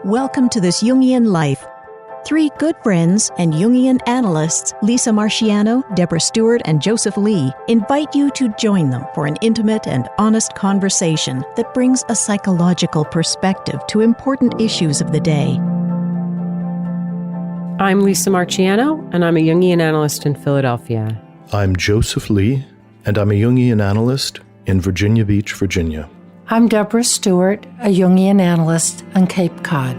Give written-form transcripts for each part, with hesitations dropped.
Welcome to This Jungian Life. Three good friends and Jungian analysts, Lisa Marciano, Deborah Stewart, and Joseph Lee, invite you to join them for an intimate and honest conversation that brings a psychological perspective to important issues of the day. I'm Lisa Marciano, and I'm a Jungian analyst in Philadelphia. I'm Joseph Lee, and I'm a Jungian analyst in Virginia Beach, Virginia. I'm Deborah Stewart, a Jungian analyst on Cape Cod.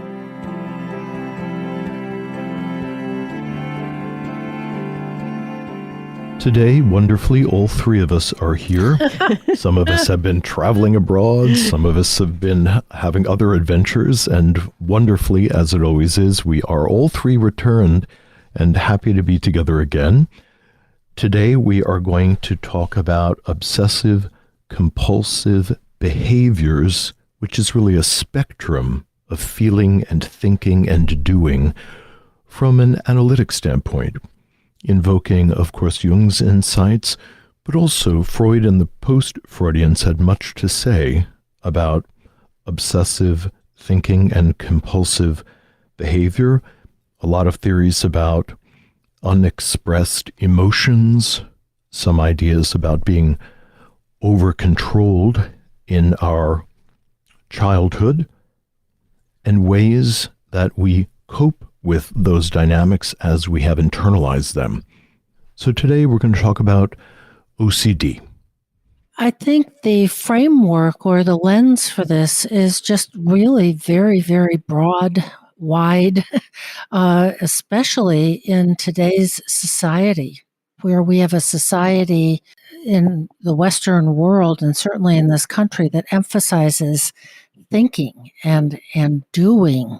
Today, wonderfully, all three of us are here. Some of us have been traveling abroad. Some of us have been having other adventures. And wonderfully, as it always is, we are all three returned and happy to be together again. Today, we are going to talk about obsessive compulsive behaviors, which is really a spectrum of feeling and thinking and doing from an analytic standpoint, invoking, of course, Jung's insights, but also Freud and the post-Freudians had much to say about obsessive thinking and compulsive behavior. A lot of theories about unexpressed emotions, some ideas about being over-controlled in our childhood, and ways that we cope with those dynamics as we have internalized them. So today we're going to talk about OCD. I think the framework or the lens for this is just really very, very broad, wide, especially in today's society, where we have a society in the Western world and certainly in this country that emphasizes thinking and doing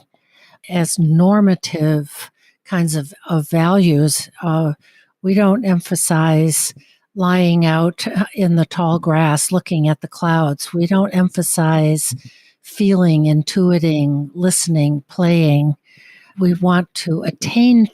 as normative kinds of values. We don't emphasize lying out in the tall grass looking at the clouds. We don't emphasize feeling, intuiting, listening, playing. We want to attain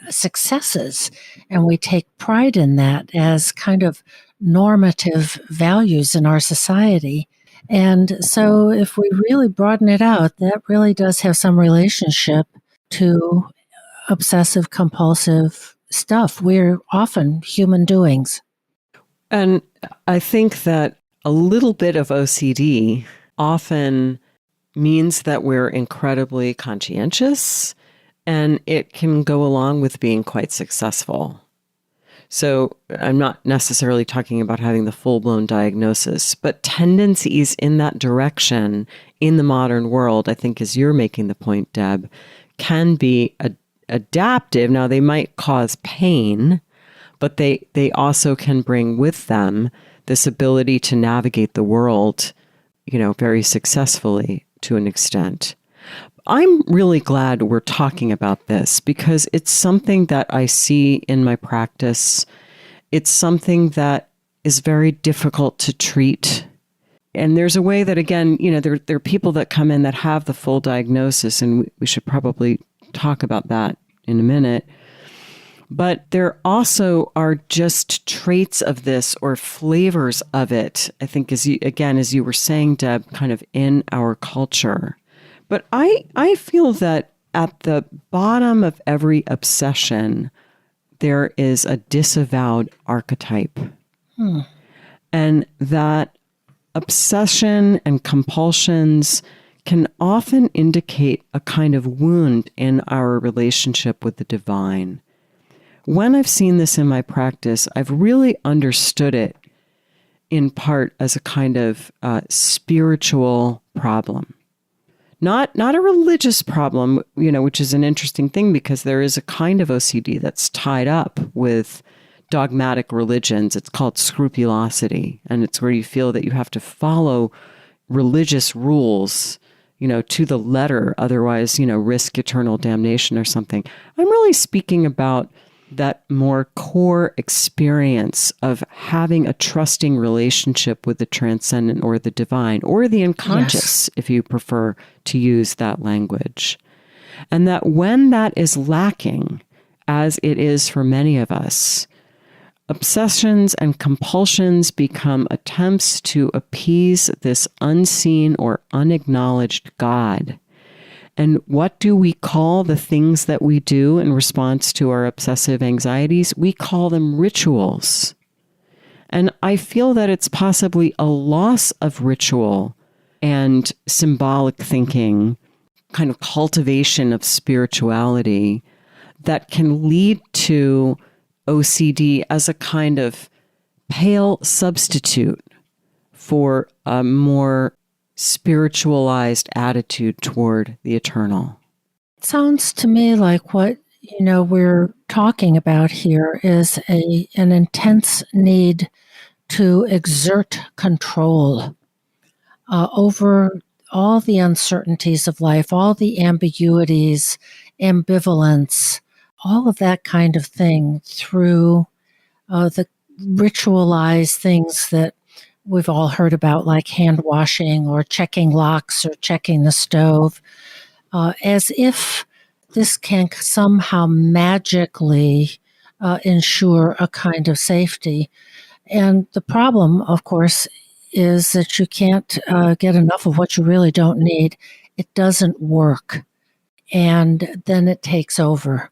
successes, and we take pride in that as kind of normative values in our society. And so if we really broaden it out, that really does have some relationship to obsessive compulsive stuff. We're often human doings. And I think that a little bit of OCD often means that we're incredibly conscientious, and it can go along with being quite successful. So I'm not necessarily talking about having the full-blown diagnosis, but tendencies in that direction in the modern world, I think as you're making the point, Deb, can be adaptive. Now, they might cause pain, but they also can bring with them this ability to navigate the world, very successfully to an extent. I'm really glad we're talking about this because it's something that I see in my practice. It's something that is very difficult to treat. And there's a way that, again, there are people that come in that have the full diagnosis, and we should probably talk about that in a minute. But there also are just traits of this or flavors of it, I think, as you were saying, Deb, kind of in our culture. But I feel that at the bottom of every obsession, there is a disavowed archetype. And that obsession and compulsions can often indicate a kind of wound in our relationship with the divine. When I've seen this in my practice, I've really understood it in part as a kind of spiritual problem. Not a religious problem, which is an interesting thing because there is a kind of OCD that's tied up with dogmatic religions. It's called scrupulosity, and it's where you feel that you have to follow religious rules, to the letter, otherwise, risk eternal damnation or something. I'm really speaking about that more core experience of having a trusting relationship with the transcendent or the divine or the unconscious, if you prefer to use that language. And that when that is lacking, as it is for many of us, obsessions and compulsions become attempts to appease this unseen or unacknowledged God. And what do we call the things that we do in response to our obsessive anxieties? We call them rituals. And I feel that it's possibly a loss of ritual and symbolic thinking, kind of cultivation of spirituality that can lead to OCD as a kind of pale substitute for a more spiritualized attitude toward the eternal. It sounds to me like what we're talking about here is an intense need to exert control over all the uncertainties of life, all the ambiguities, ambivalence, all of that kind of thing through the ritualized things that we've all heard about, like hand washing or checking locks or checking the stove, as if this can somehow magically ensure a kind of safety. And the problem, of course, is that you can't get enough of what you really don't need. It doesn't work. And then it takes over.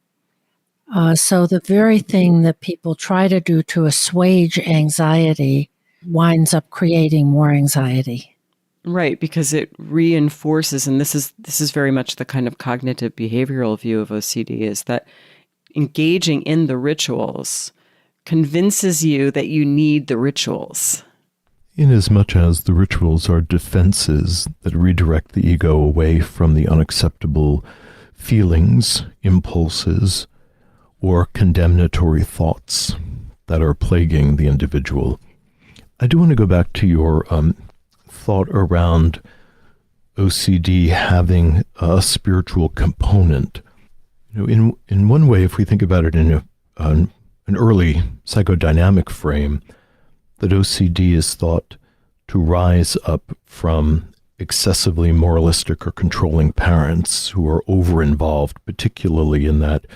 So the very thing that people try to do to assuage anxiety winds up creating more anxiety. Right, because it reinforces, and this is very much the kind of cognitive behavioral view of OCD, is that engaging in the rituals convinces you that you need the rituals. Inasmuch as the rituals are defenses that redirect the ego away from the unacceptable feelings, impulses, or condemnatory thoughts that are plaguing the individual. I do want to go back to your thought around OCD having a spiritual component. In one way, if we think about it in an early psychodynamic frame, that OCD is thought to rise up from excessively moralistic or controlling parents who are over-involved, particularly in that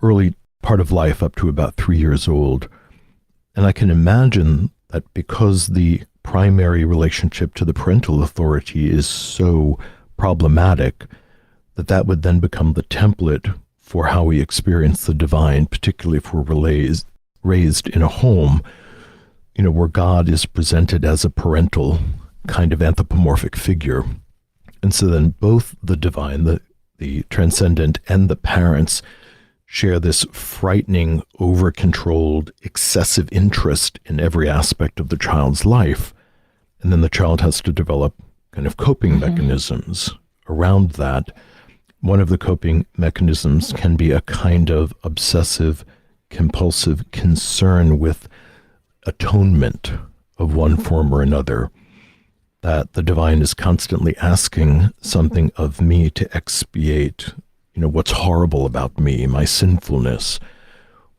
early part of life up to about 3 years old. And I can imagine that because the primary relationship to the parental authority is so problematic, that would then become the template for how we experience the divine, particularly if we're raised in a home, where God is presented as a parental kind of anthropomorphic figure. And so then both the divine, the transcendent, and the parents share this frightening, over-controlled, excessive interest in every aspect of the child's life. And then the child has to develop kind of coping mechanisms around that. One of the coping mechanisms can be a kind of obsessive, compulsive concern with atonement of one form or another, that the divine is constantly asking something of me to expiate what's horrible about me, my sinfulness,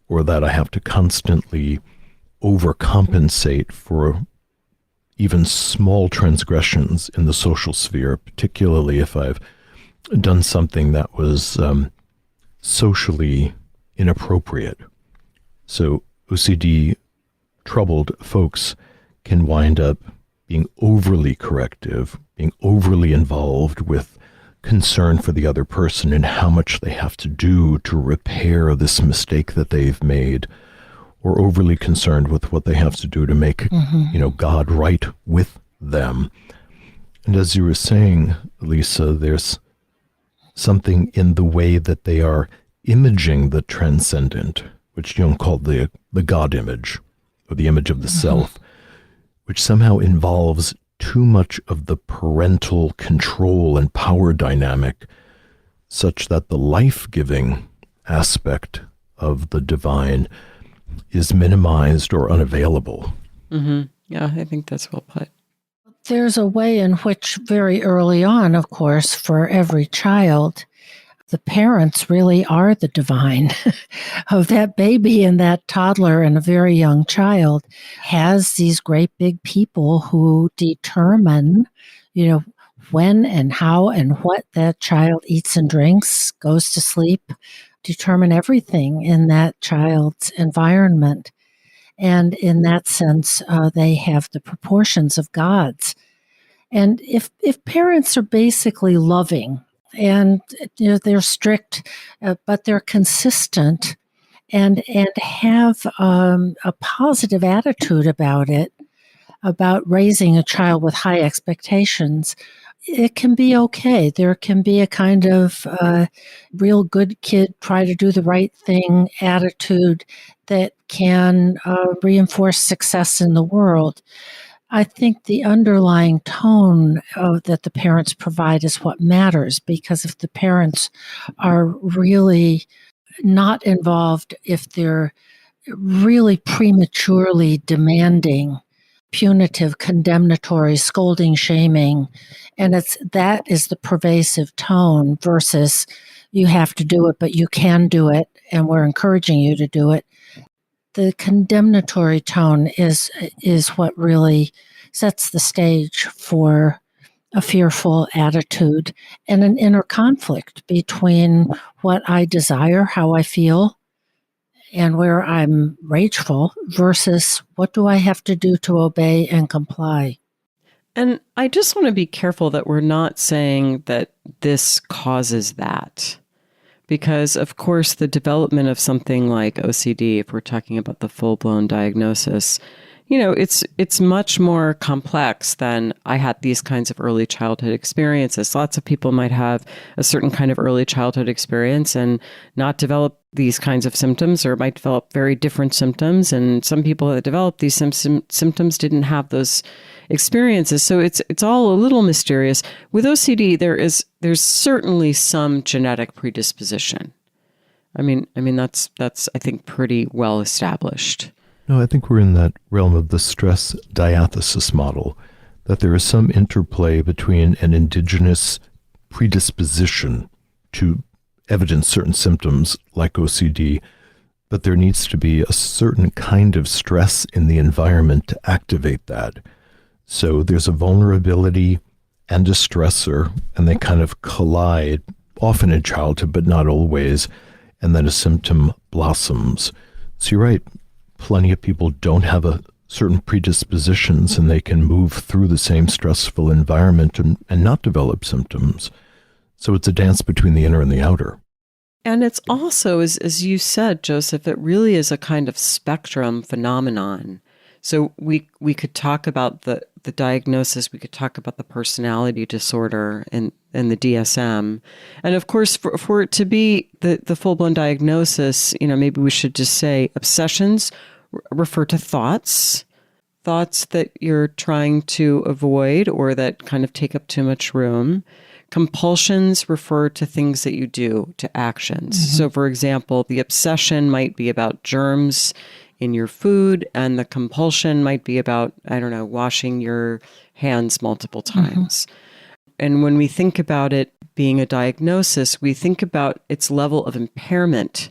or that I have to constantly overcompensate for even small transgressions in the social sphere, particularly if I've done something that was socially inappropriate. So OCD troubled folks can wind up being overly corrective, being overly involved with concern for the other person and how much they have to do to repair this mistake that they've made, or overly concerned with what they have to do to make, God right with them. And as you were saying, Lisa, there's something in the way that they are imaging the transcendent, which Jung called the God image, or the image of the self, which somehow involves too much of the parental control and power dynamic, such that the life-giving aspect of the divine is minimized or unavailable. Yeah, I think that's well put. There's a way in which very early on, of course, for every child, the parents really are the divine. Of that baby and that toddler and a very young child has these great big people who determine, when and how and what that child eats and drinks, goes to sleep, determine everything in that child's environment. And in that sense, they have the proportions of gods. And if parents are basically loving, and they're strict, but they're consistent and have a positive attitude about it, about raising a child with high expectations, it can be okay. There can be a kind of real good kid, try to do the right thing attitude that can reinforce success in the world. I think the underlying tone that the parents provide is what matters, because if the parents are really not involved, if they're really prematurely demanding, punitive, condemnatory, scolding, shaming, and that is the pervasive tone versus you have to do it, but you can do it, and we're encouraging you to do it. The condemnatory tone is what really sets the stage for a fearful attitude and an inner conflict between what I desire, how I feel, and where I'm rageful versus what do I have to do to obey and comply. And I just want to be careful that we're not saying that this causes that. Because, of course, the development of something like OCD, if we're talking about the full-blown diagnosis, it's much more complex than I had these kinds of early childhood experiences. Lots of people might have a certain kind of early childhood experience and not develop these kinds of symptoms, or might develop very different symptoms. And some people that developed these symptoms didn't have those experiences. So it's all a little mysterious. With OCD, there's certainly some genetic predisposition. I mean that's I think pretty well established. No, I think we're in that realm of the stress diathesis model, that there is some interplay between an indigenous predisposition to evidence certain symptoms like OCD, but there needs to be a certain kind of stress in the environment to activate that. So there's a vulnerability and a stressor, and they kind of collide, often in childhood, but not always, and then a symptom blossoms. So you're right. Plenty of people don't have a certain predispositions, and they can move through the same stressful environment and not develop symptoms. So it's a dance between the inner and the outer. And it's also, as you said, Joseph, it really is a kind of spectrum phenomenon. So we could talk about the diagnosis, we could talk about the personality disorder and the DSM. And of course, for it to be the full-blown diagnosis, maybe we should just say obsessions refer to thoughts that you're trying to avoid or that kind of take up too much room. Compulsions refer to things that you do, to actions. Mm-hmm. So for example, the obsession might be about germs in your food, and the compulsion might be about, washing your hands multiple times. Mm-hmm. And when we think about it being a diagnosis, we think about its level of impairment.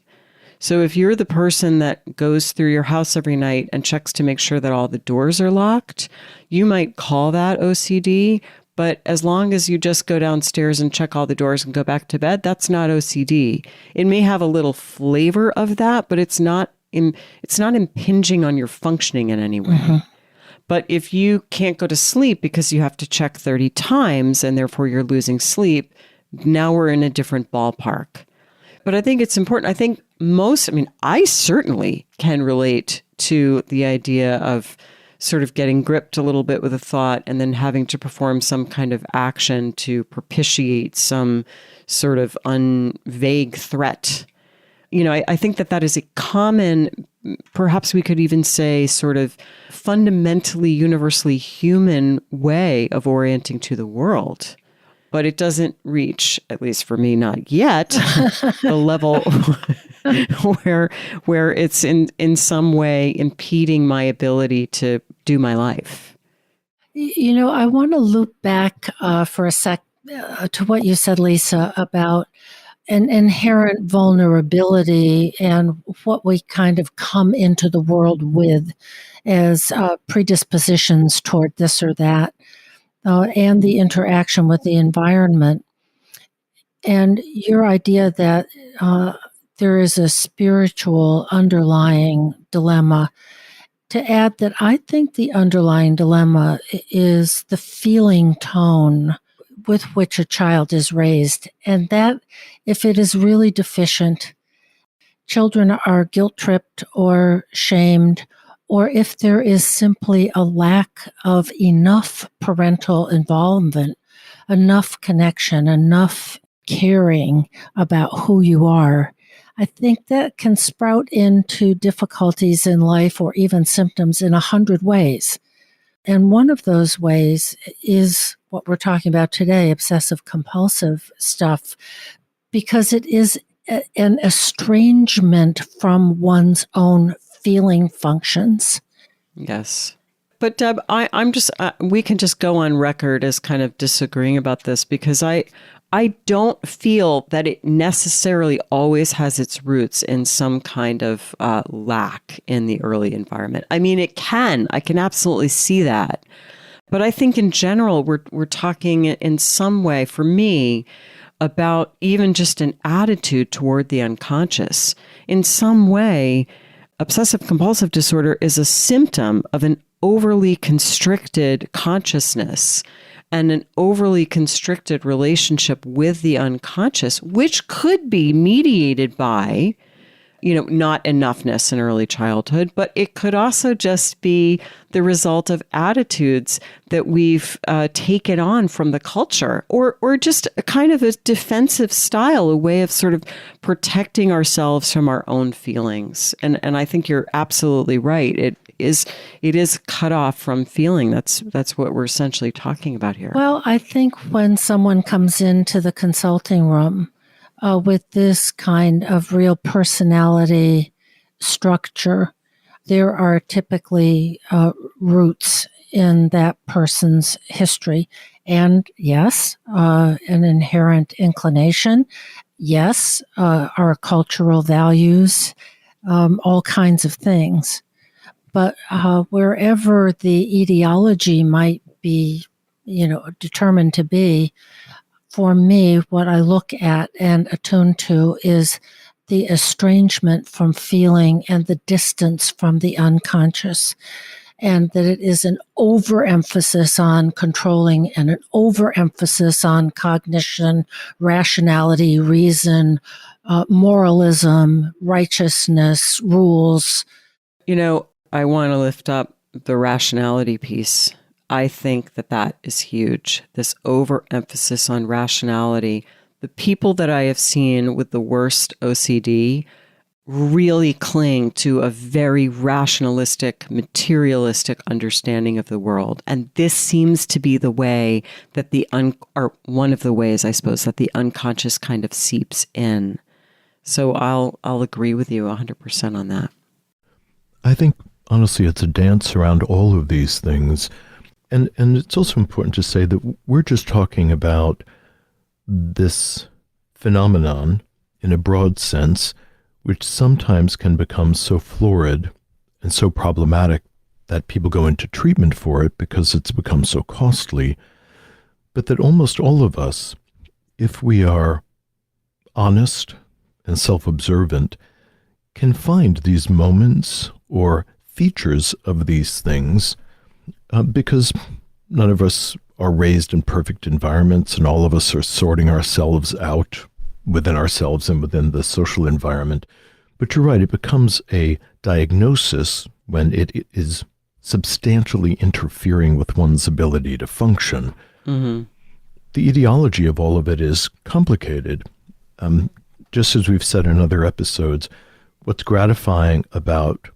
So if you're the person that goes through your house every night and checks to make sure that all the doors are locked, you might call that OCD. But as long as you just go downstairs and check all the doors and go back to bed, that's not OCD. It may have a little flavor of that, but it's not impinging on your functioning in any way. Mm-hmm. But if you can't go to sleep because you have to check 30 times and therefore you're losing sleep, now we're in a different ballpark. But I think it's important. I think I certainly can relate to the idea of sort of getting gripped a little bit with a thought and then having to perform some kind of action to propitiate some sort of vague threat. I think that is a common, perhaps we could even say sort of fundamentally, universally human way of orienting to the world. But it doesn't reach, at least for me, not yet, the level where it's in some way impeding my ability to do my life. I want to loop back for a sec to what you said, Lisa, about an inherent vulnerability and what we kind of come into the world with as predispositions toward this or that. And the interaction with the environment. And your idea that there is a spiritual underlying dilemma. To add that I think the underlying dilemma is the feeling tone with which a child is raised. And that, if it is really deficient, children are guilt-tripped or shamed, or if there is simply a lack of enough parental involvement, enough connection, enough caring about who you are, I think that can sprout into difficulties in life or even symptoms in 100 ways. And one of those ways is what we're talking about today, obsessive compulsive stuff, because it is an estrangement from one's own feeling functions. Yes. But Deb, I'm just, we can just go on record as kind of disagreeing about this, because I don't feel that it necessarily always has its roots in some kind of lack in the early environment. I mean, I can absolutely see that. But I think in general, we're talking in some way, for me, about even just an attitude toward the unconscious. In some way, obsessive compulsive disorder is a symptom of an overly constricted consciousness and an overly constricted relationship with the unconscious, which could be mediated by, not enoughness in early childhood, but it could also just be the result of attitudes that we've taken on from the culture, or just a kind of a defensive style, a way of sort of protecting ourselves from our own feelings. And I think you're absolutely right. It is cut off from feeling. That's what we're essentially talking about here. Well, I think when someone comes into the consulting room with this kind of real personality structure, there are typically roots in that person's history. And yes, an inherent inclination. Yes, our cultural values, all kinds of things. But wherever the etiology might be, determined to be, for me, what I look at and attune to is the estrangement from feeling and the distance from the unconscious. And that it is an overemphasis on controlling and an overemphasis on cognition, rationality, reason, moralism, righteousness, rules. I want to lift up the rationality piece. I think that is huge. This overemphasis on rationality. The people that I have seen with the worst OCD really cling to a very rationalistic, materialistic understanding of the world. And this seems to be the way that or one of the ways, I suppose, that the unconscious kind of seeps in. So I'll agree with you 100% on that. I think, honestly, it's a dance around all of these things. And it's also important to say that we're just talking about this phenomenon in a broad sense, which sometimes can become so florid and so problematic that people go into treatment for it because it's become so costly, but that almost all of us, if we are honest and self-observant, can find these moments or features of these things because none of us are raised in perfect environments, and all of us are sorting ourselves out within ourselves and within the social environment. But you're right, it becomes a diagnosis when it is substantially interfering with one's ability to function. Mm-hmm. The etiology of all of it is complicated. Just as we've said in other episodes, what's gratifying about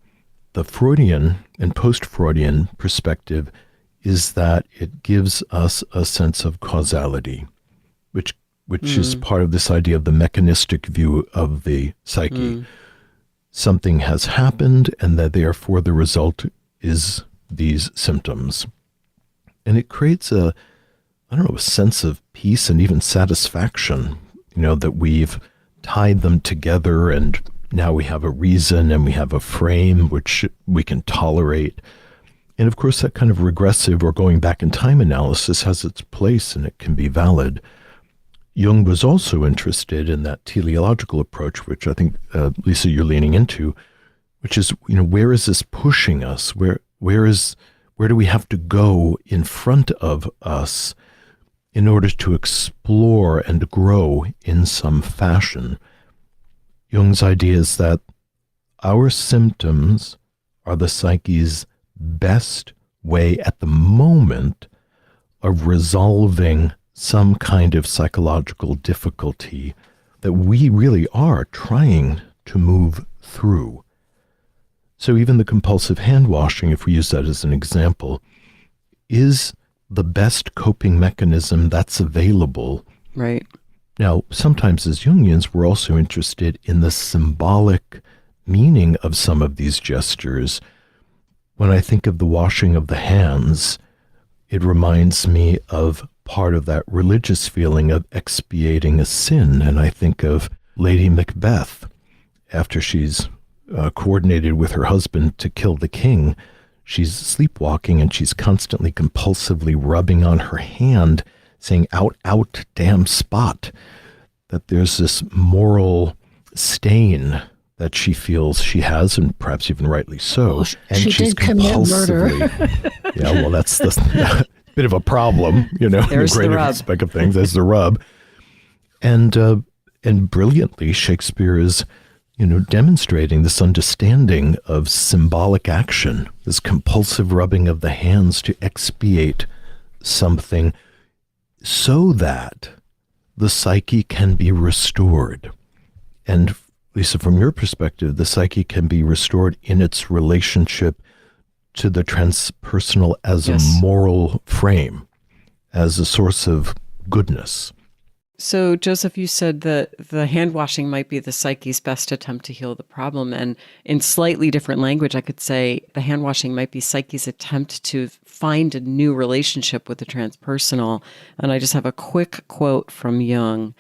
the Freudian and post-Freudian perspective is that it gives us a sense of causality, which is part of this idea of the mechanistic view of the psyche. Something has happened, and that therefore the result is these symptoms. And it creates a sense of peace and even satisfaction, that we've tied them together, and now we have a reason and we have a frame which we can tolerate. And of course, that kind of regressive or going back in time analysis has its place, and it can be valid. Jung was also interested in that teleological approach, which I think, Lisa, you're leaning into, which is, where is this pushing us? Where do we have to go in front of us in order to explore and grow in some fashion. Jung's idea is that our symptoms are the psyche's best way at the moment of resolving some kind of psychological difficulty that we really are trying to move through. So even the compulsive hand washing, if we use that as an example, is the best coping mechanism that's available. Right. Now, sometimes as Jungians, we're also interested in the symbolic meaning of some of these gestures. When I think of the washing of the hands, it reminds me of part of that religious feeling of expiating a sin. And I think of Lady Macbeth, after she's coordinated with her husband to kill the king. She's sleepwalking and she's constantly compulsively rubbing on her hand, saying, out, out, damn spot. That there's this moral stain that she feels she has, and perhaps even rightly so. Well, and she she's did commit murder. Yeah, well, that's the bit of a problem, you know, in the greater aspect of things. There's the rub. And brilliantly, Shakespeare is, you know, demonstrating this understanding of symbolic action, this compulsive rubbing of the hands to expiate something so that the psyche can be restored. And Lisa, from your perspective, the psyche can be restored in its relationship to the transpersonal as a moral frame, as a source of goodness. So, Joseph, you said that the hand washing might be the psyche's best attempt to heal the problem. And in slightly different language, I could say the hand washing might be psyche's attempt to find a new relationship with the transpersonal. And I just have a quick quote from Jung.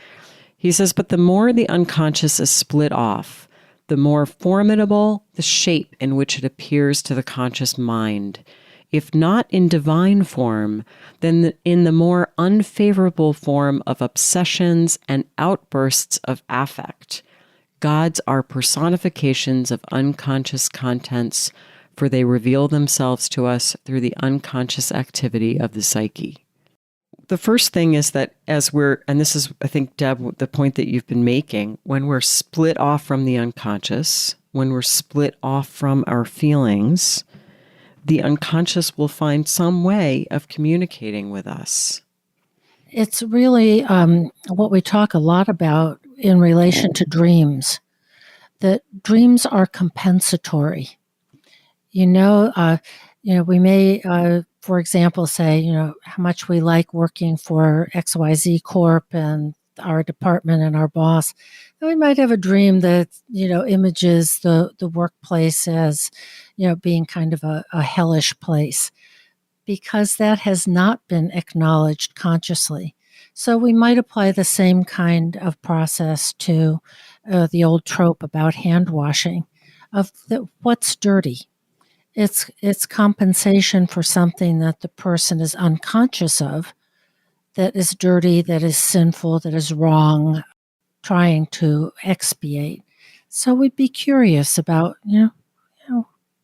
He says, "But the more the unconscious is split off, the more formidable the shape in which it appears to the conscious mind. If not in divine form, then in the more unfavorable form of obsessions and outbursts of affect. Gods are personifications of unconscious contents, for they reveal themselves to us through the unconscious activity of the psyche." The first thing is that and this is, I think, Deb, the point that you've been making, when we're split off from the unconscious, when we're split off from our feelings, the unconscious will find some way of communicating with us. It's really what we talk a lot about in relation to dreams, that dreams are compensatory. We may, for example, say, how much we like working for XYZ Corp and our department and our boss. And we might have a dream that, images the workplace as, being kind of a hellish place, because that has not been acknowledged consciously. So we might apply the same kind of process to the old trope about hand washing, of what's dirty. It's compensation for something that the person is unconscious of, that is dirty, that is sinful, that is wrong, trying to expiate. So we'd be curious about,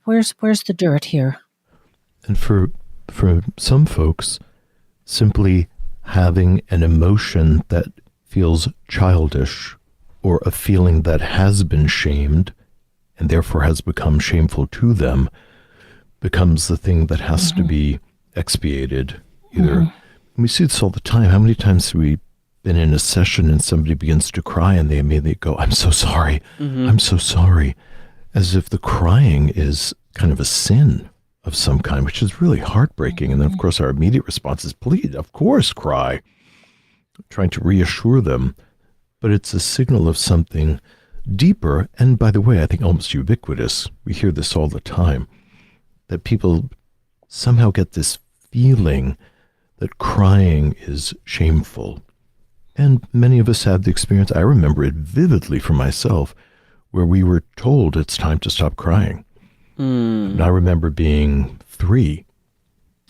where's the dirt here? And for some folks, simply having an emotion that feels childish, or a feeling that has been shamed and therefore has become shameful to them, becomes the thing that has to be expiated. Either we see this all the time. How many times have we been in a session and somebody begins to cry and they immediately go, "I'm so sorry. I'm so sorry," as if the crying is kind of a sin of some kind, which is really heartbreaking. And then, of course, our immediate response is, "Please, of course, cry," trying to reassure them. But it's a signal of something deeper. And by the way, I think almost ubiquitous. We hear this all the time, that people somehow get this feeling that crying is shameful. And many of us have the experience, I remember it vividly for myself, where we were told it's time to stop crying. And I remember being 3.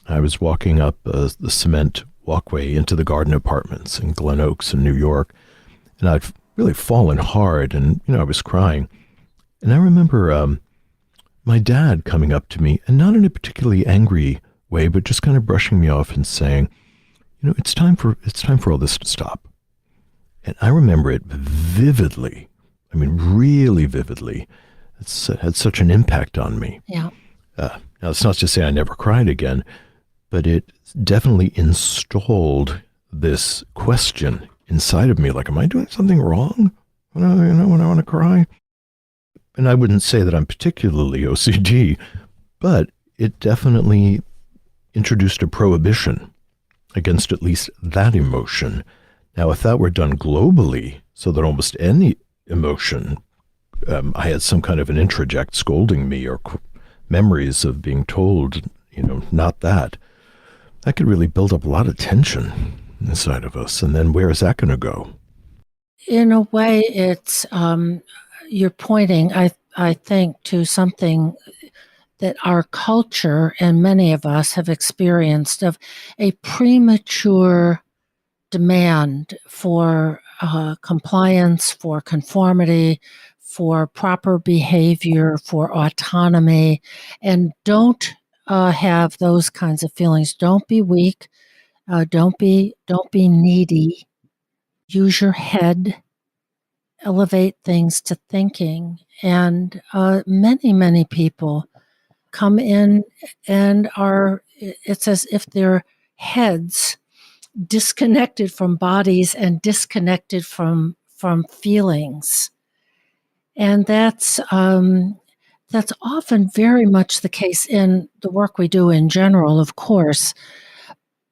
I was walking up the cement walkway into the garden apartments in Glen Oaks in New York, and I'd really fallen hard, and I was crying. And I remember my dad coming up to me, and not in a particularly angry way, but just kind of brushing me off and saying, it's time for all this to stop. And I remember it vividly. I mean, really vividly. It had such an impact on me. Yeah. Now, it's not to say I never cried again, but it definitely installed this question inside of me, like, am I doing something wrong when I want to cry? And I wouldn't say that I'm particularly OCD, but it definitely introduced a prohibition against at least that emotion. Now, if that were done globally, so that almost any emotion, I had some kind of an introject scolding me or memories of being told, not that could really build up a lot of tension inside of us. And then where is that going to go? In a way, it's you're pointing, I think, to something that our culture and many of us have experienced, of a premature demand for compliance, for conformity, for proper behavior, for autonomy, and don't have those kinds of feelings. Don't be weak. Don't be needy. Use your head. Elevate things to thinking. And many people come in and it's as if their heads disconnected from bodies and disconnected from feelings. And that's often very much the case in the work we do in general, of course.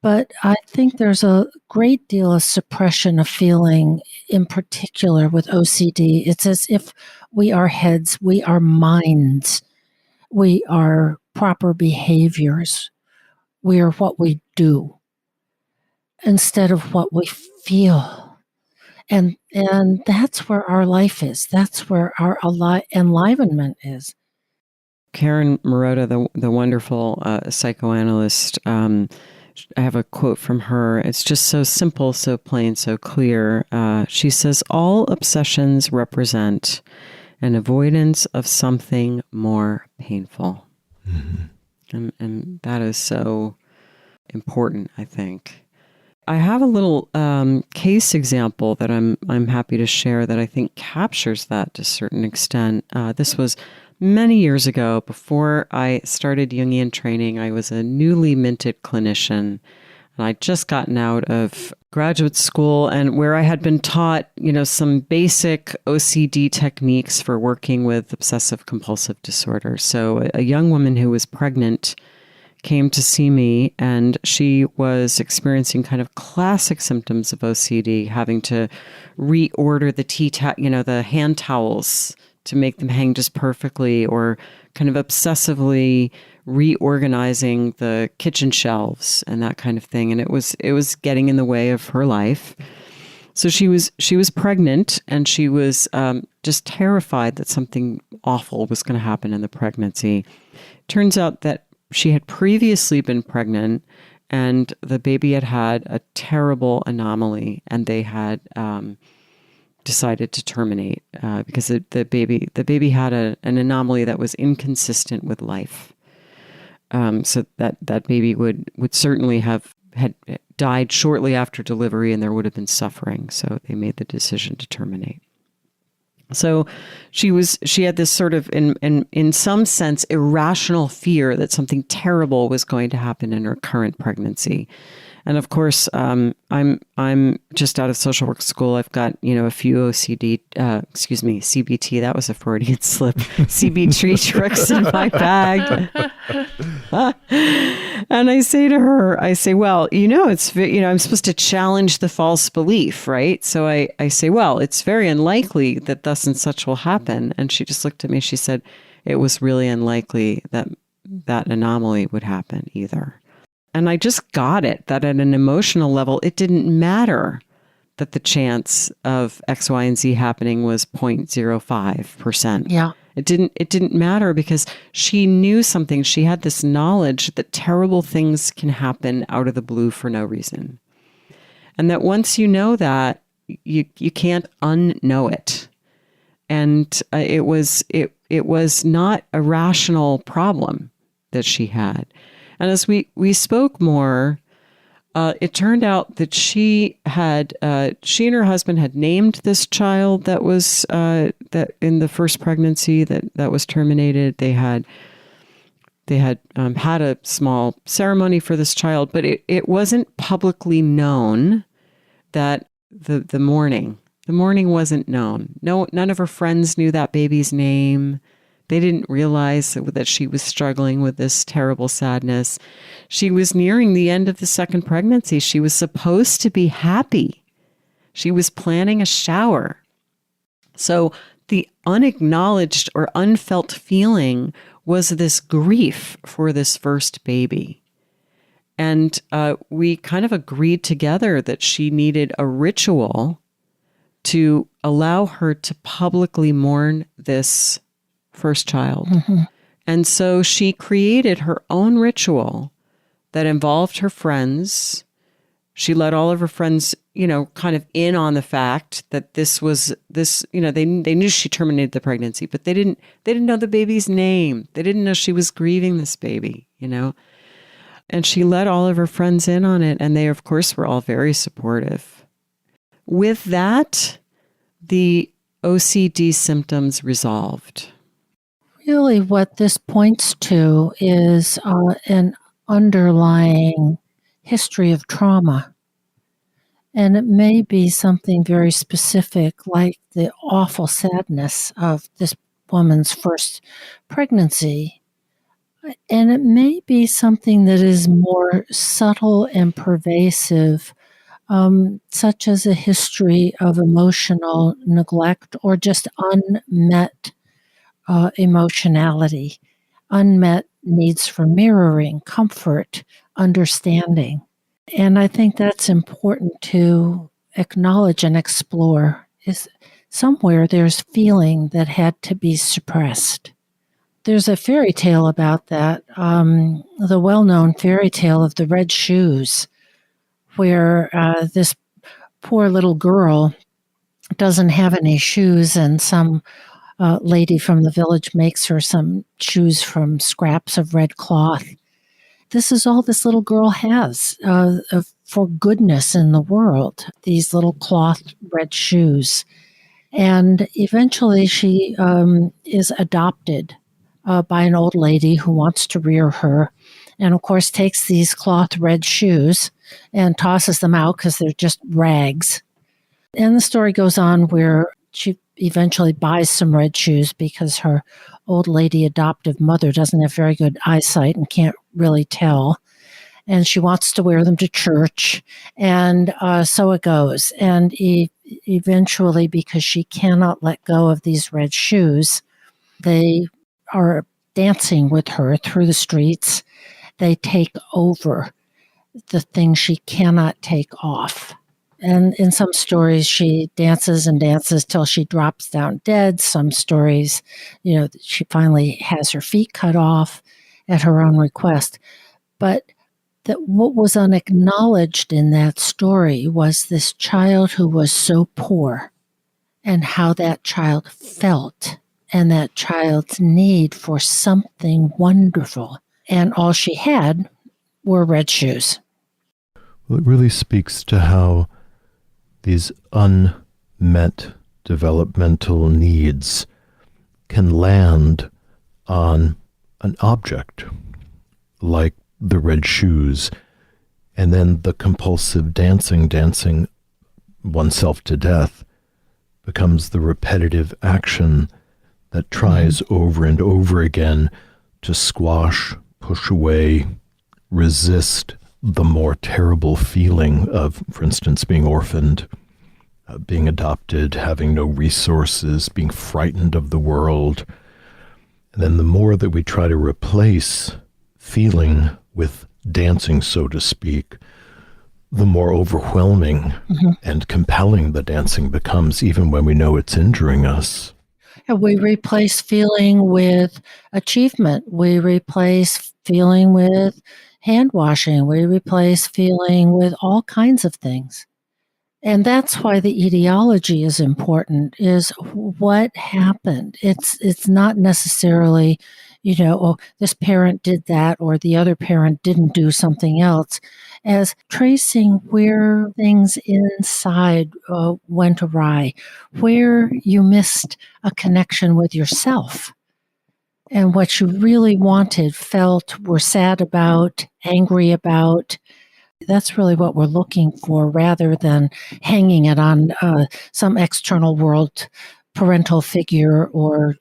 But I think there's a great deal of suppression of feeling, in particular with OCD. It's as if we are heads, we are minds, we are proper behaviors, we are what we do instead of what we feel. And that's where our life is. That's where our enlivenment is. Karen Marotta, the wonderful psychoanalyst, I have a quote from her. It's just so simple, so plain, so clear. She says, all obsessions represent an avoidance of something more painful. Mm-hmm. And that is so important, I think. I have a little case example that I'm happy to share that I think captures that to a certain extent. This was many years ago. Before I started Jungian training, I was a newly minted clinician, and I'd just gotten out of graduate school, and where I had been taught, some basic OCD techniques for working with obsessive compulsive disorder. So a young woman who was pregnant came to see me, and she was experiencing kind of classic symptoms of OCD, having to reorder the hand towels to make them hang just perfectly, or kind of obsessively reorganizing the kitchen shelves and that kind of thing. And it was getting in the way of her life. So she was pregnant, and she was just terrified that something awful was going to happen in the pregnancy. Turns out that she had previously been pregnant, and the baby had a terrible anomaly, and they had decided to terminate because the baby had an anomaly that was inconsistent with life. So that baby would certainly had died shortly after delivery, and there would have been suffering. So they made the decision to terminate. So she had this sort of, in some sense, irrational fear that something terrible was going to happen in her current pregnancy. And of course, I'm just out of social work school. I've got, a few CBT, that was a Freudian slip, CBT tricks in my bag. And I say to her, well, I'm supposed to challenge the false belief, right? So I say, well, it's very unlikely that thus and such will happen. And she just looked at me, she said, it was really unlikely that anomaly would happen either. And I just got it, that at an emotional level, it didn't matter that the chance of X, Y, and Z happening was 0.05%. Yeah. It didn't matter because she knew something. She had this knowledge that terrible things can happen out of the blue for no reason. And that once you know that, you can't unknow it. And it was not a rational problem that she had. And as we spoke more, it turned out that she and her husband had named this child that was that in the first pregnancy that was terminated. They had had a small ceremony for this child, but it wasn't publicly known that the morning wasn't known. None of her friends knew that baby's name. They didn't realize that she was struggling with this terrible sadness. She was nearing the end of the second pregnancy. She was supposed to be happy. She was planning a shower. So the unacknowledged or unfelt feeling was this grief for this first baby. And we kind of agreed together that she needed a ritual to allow her to publicly mourn this first child. Mm-hmm. And so she created her own ritual that involved her friends. She let all of her friends, kind of in on the fact that this, they knew she terminated the pregnancy, but they didn't know the baby's name. They didn't know she was grieving this baby, And she let all of her friends in on it. And they, of course, were all very supportive. With that, the OCD symptoms resolved. Really, what this points to is an underlying history of trauma. And it may be something very specific, like the awful sadness of this woman's first pregnancy. And it may be something that is more subtle and pervasive, such as a history of emotional neglect or just unmet emotionality, unmet needs for mirroring, comfort, understanding. And I think that's important to acknowledge and explore. Is somewhere there's feeling that had to be suppressed. There's a fairy tale about that, the well-known fairy tale of the red shoes, where this poor little girl doesn't have any shoes, and some lady from the village makes her some shoes from scraps of red cloth. This is all this little girl has for goodness in the world, these little cloth red shoes. And eventually she is adopted by an old lady who wants to rear her, and of course takes these cloth red shoes and tosses them out because they're just rags. And the story goes on where she eventually buys some red shoes because her old lady adoptive mother doesn't have very good eyesight and can't really tell. And she wants to wear them to church. And so it goes. And eventually, because she cannot let go of these red shoes, they are dancing with her through the streets. They take over the things she cannot take off. And in some stories, she dances and dances till she drops down dead. Some stories, she finally has her feet cut off at her own request. But that what was unacknowledged in that story was this child who was so poor, and how that child felt, and that child's need for something wonderful. And all she had were red shoes. Well, it really speaks to how these unmet developmental needs can land on an object like the red shoes, and then the compulsive dancing oneself to death becomes the repetitive action that tries over and over again to squash, push away, resist the more terrible feeling of, for instance, being orphaned, being adopted, having no resources, being frightened of the world. And then the more that we try to replace feeling with dancing, so to speak, the more overwhelming and compelling the dancing becomes, even when we know it's injuring us. And we replace feeling with achievement. We replace feeling with hand washing. We replace feeling with all kinds of things. And that's why the etiology is important, is what happened. It's not necessarily oh, this parent did that, or the other parent didn't do something else, as tracing where things inside went awry, where you missed a connection with yourself and what you really wanted, felt, were sad about, angry about. That's really what we're looking for, rather than hanging it on some external world, parental figure, or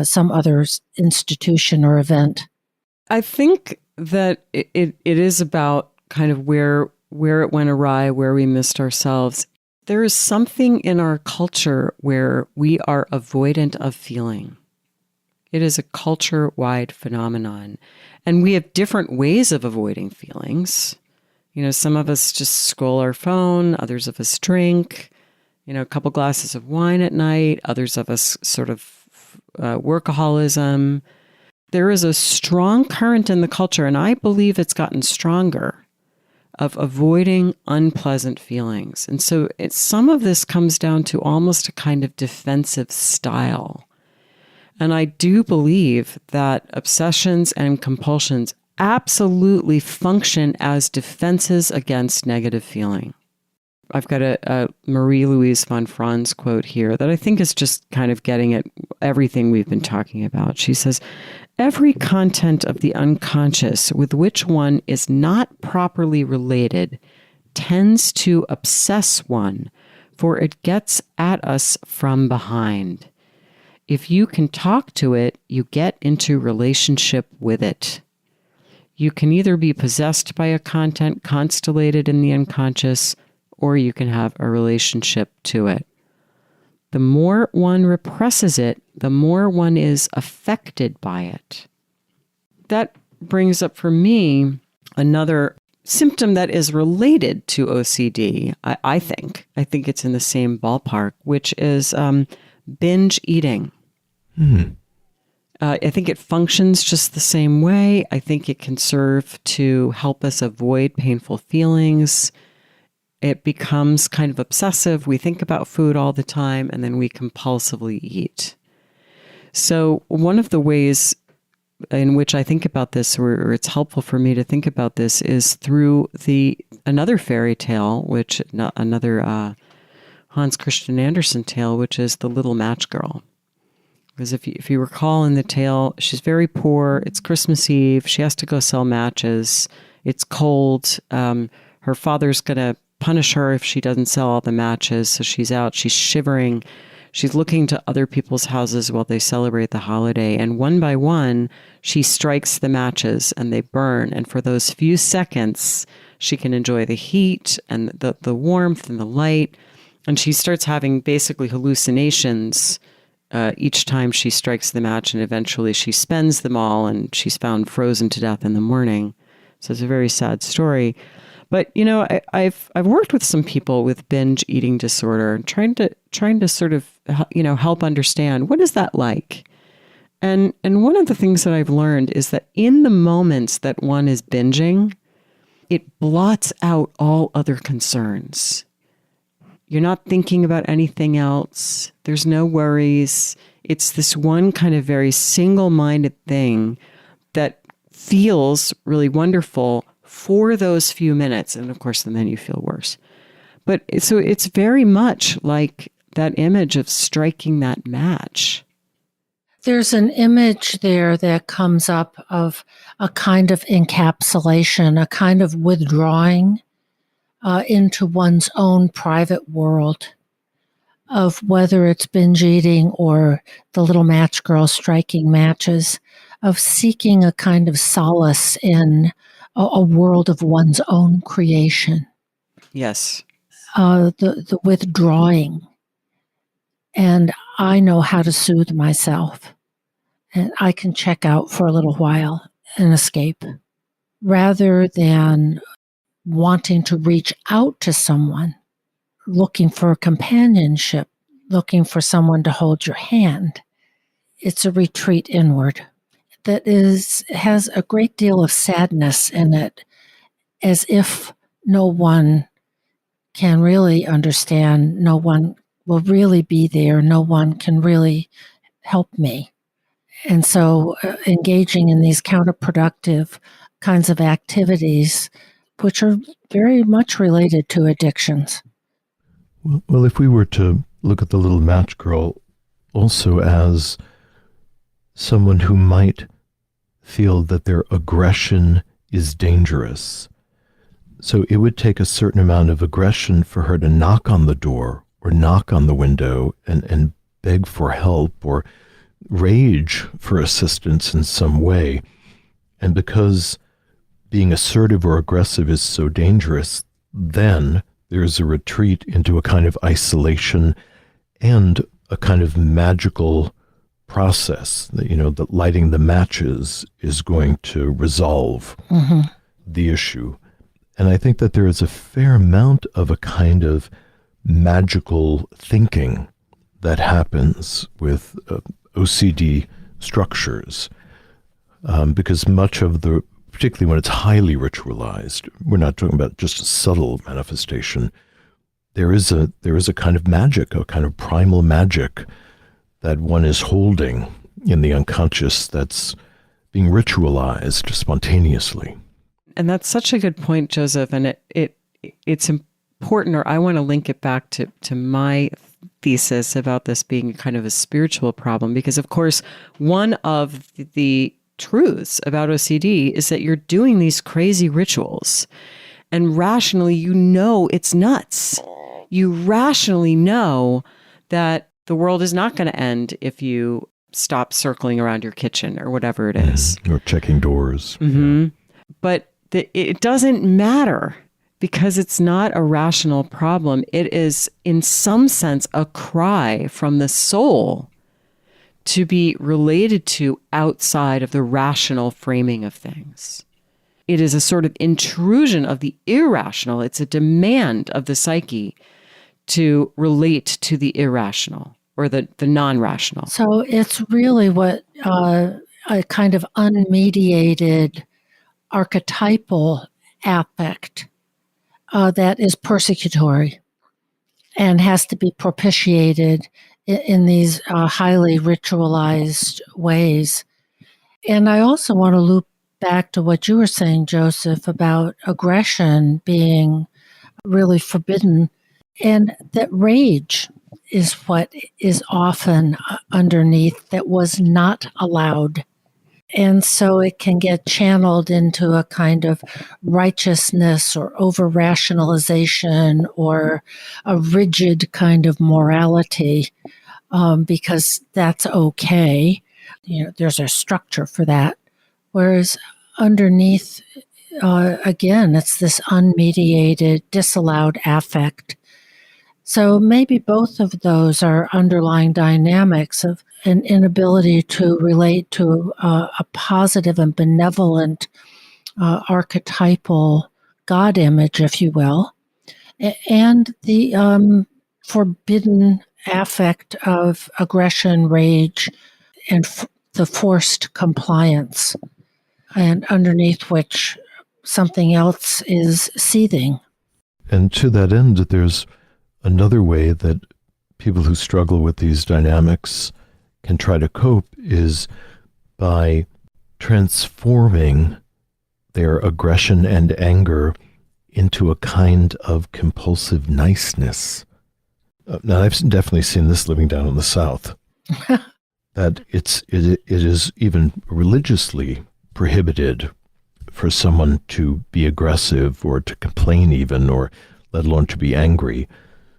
some other institution or event. I think that it is about kind of where it went awry, where we missed ourselves. There is something in our culture where we are avoidant of feeling. It is a culture-wide phenomenon. And we have different ways of avoiding feelings. Some of us just scroll our phone, others of us drink, a couple glasses of wine at night, others of us sort of workaholism. There is a strong current in the culture, and I believe it's gotten stronger, of avoiding unpleasant feelings. And so some of this comes down to almost a kind of defensive style. And I do believe that obsessions and compulsions absolutely function as defenses against negative feeling. I've got a Marie-Louise von Franz quote here that I think is just kind of getting at everything we've been talking about. She says, "Every content of the unconscious with which one is not properly related tends to obsess one, for it gets at us from behind. If you can talk to it, you get into relationship with it. You can either be possessed by a content constellated in the unconscious, or you can have a relationship to it. The more one represses it, the more one is affected by it." That brings up for me another symptom that is related to OCD, I think. I think it's in the same ballpark, which is binge eating. I think it functions just the same way. I think it can serve to help us avoid painful feelings. It becomes kind of obsessive. We think about food all the time, and then we compulsively eat. So one of the ways in which I think about this, or it's helpful for me to think about this, is through another fairy tale, another Hans Christian Andersen tale, which is The Little Match Girl. Because if you recall in the tale, she's very poor. It's Christmas Eve. She has to go sell matches. It's cold. Her father's going to punish her if she doesn't sell all the matches. So she's out. She's shivering. She's looking to other people's houses while they celebrate the holiday. And one by one, she strikes the matches and they burn. And for those few seconds, she can enjoy the heat and the warmth and the light. And she starts having basically hallucinations each time she strikes the match, and eventually she spends them all, and she's found frozen to death in the morning. So it's a very sad story. But I've worked with some people with binge eating disorder, trying to sort of help understand what is that like. And one of the things that I've learned is that in the moments that one is binging, it blots out all other concerns. You're not thinking about anything else. There's no worries. It's this one kind of very single-minded thing that feels really wonderful for those few minutes. And of course, then you feel worse. But so it's very much like that image of striking that match. There's an image there that comes up of a kind of encapsulation, a kind of withdrawing into one's own private world, of whether it's binge eating or the little match girl striking matches, of seeking a kind of solace in a world of one's own creation. Yes. The withdrawing. And I know how to soothe myself. And I can check out for a little while and escape, rather than wanting to reach out to someone, looking for companionship, looking for someone to hold your hand. It's a retreat inward that has a great deal of sadness in it, as if no one can really understand, no one will really be there, no one can really help me. And so engaging in these counterproductive kinds of activities, which are very much related to addictions. Well, if we were to look at the little match girl also as someone who might feel that their aggression is dangerous. So it would take a certain amount of aggression for her to knock on the door or knock on the window and beg for help or rage for assistance in some way. And because being assertive or aggressive is so dangerous, then there's a retreat into a kind of isolation and a kind of magical process that, that lighting the matches is going to resolve the issue. And I think that there is a fair amount of a kind of magical thinking that happens with OCD structures, because much of the, particularly when it's highly ritualized, we're not talking about just a subtle manifestation. There is a kind of magic, a kind of primal magic that one is holding in the unconscious that's being ritualized spontaneously. And that's such a good point, Joseph. And it's important, or I want to link it back to my thesis about this being kind of a spiritual problem, because of course, one of the truths about OCD is that you're doing these crazy rituals and rationally, it's nuts. You rationally know that the world is not going to end if you stop circling around your kitchen or whatever it is. Or checking doors. Mm-hmm. Yeah. But it doesn't matter because it's not a rational problem. It is, in some sense, a cry from the soul to be related to outside of the rational framing of things. It is a sort of intrusion of the irrational. It's a demand of the psyche to relate to the irrational or the non-rational. So it's really what a kind of unmediated archetypal affect that is persecutory and has to be propitiated in these highly ritualized ways. And I also want to loop back to what you were saying, Joseph, about aggression being really forbidden, and that rage is what is often underneath that was not allowed. And so it can get channeled into a kind of righteousness or over-rationalization or a rigid kind of morality, because that's okay. There's a structure for that. Whereas underneath, again, it's this unmediated, disallowed affect. So maybe both of those are underlying dynamics of an inability to relate to a positive and benevolent archetypal God image, if you will, and the forbidden affect of aggression, rage, and the forced compliance, and underneath which something else is seething. And to that end, there's another way that people who struggle with these dynamics can try to cope is by transforming their aggression and anger into a kind of compulsive niceness. Now, I've definitely seen this living down in the South, that it is even religiously prohibited for someone to be aggressive or to complain even, or let alone to be angry,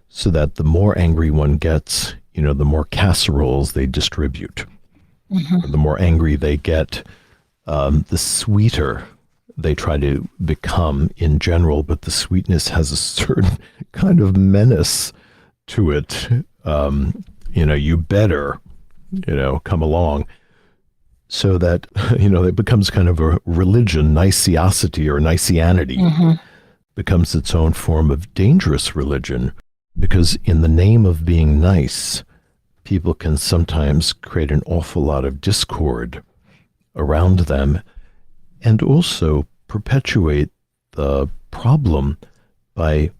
so that the more angry one gets, the more casseroles they distribute. The more angry they get, the sweeter they try to become in general, but the sweetness has a certain kind of menace to it. You better, come along. So that, it becomes kind of a religion, Niceosity or Niceanity becomes its own form of dangerous religion, because in the name of being nice, people can sometimes create an awful lot of discord around them and also perpetuate the problem by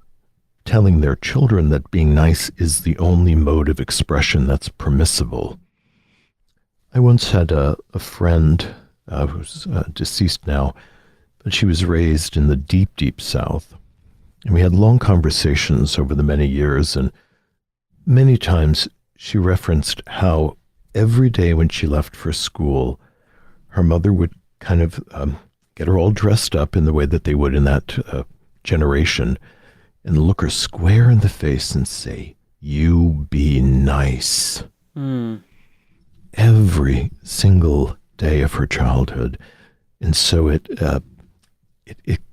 telling their children that being nice is the only mode of expression that's permissible. I once had a friend who's deceased now, but she was raised in the deep, deep South. And we had long conversations over the many years, and many times she referenced how every day when she left for school, her mother would kind of get her all dressed up in the way that they would in that generation, and look her square in the face and say, "You be nice." Every single day of her childhood. And so it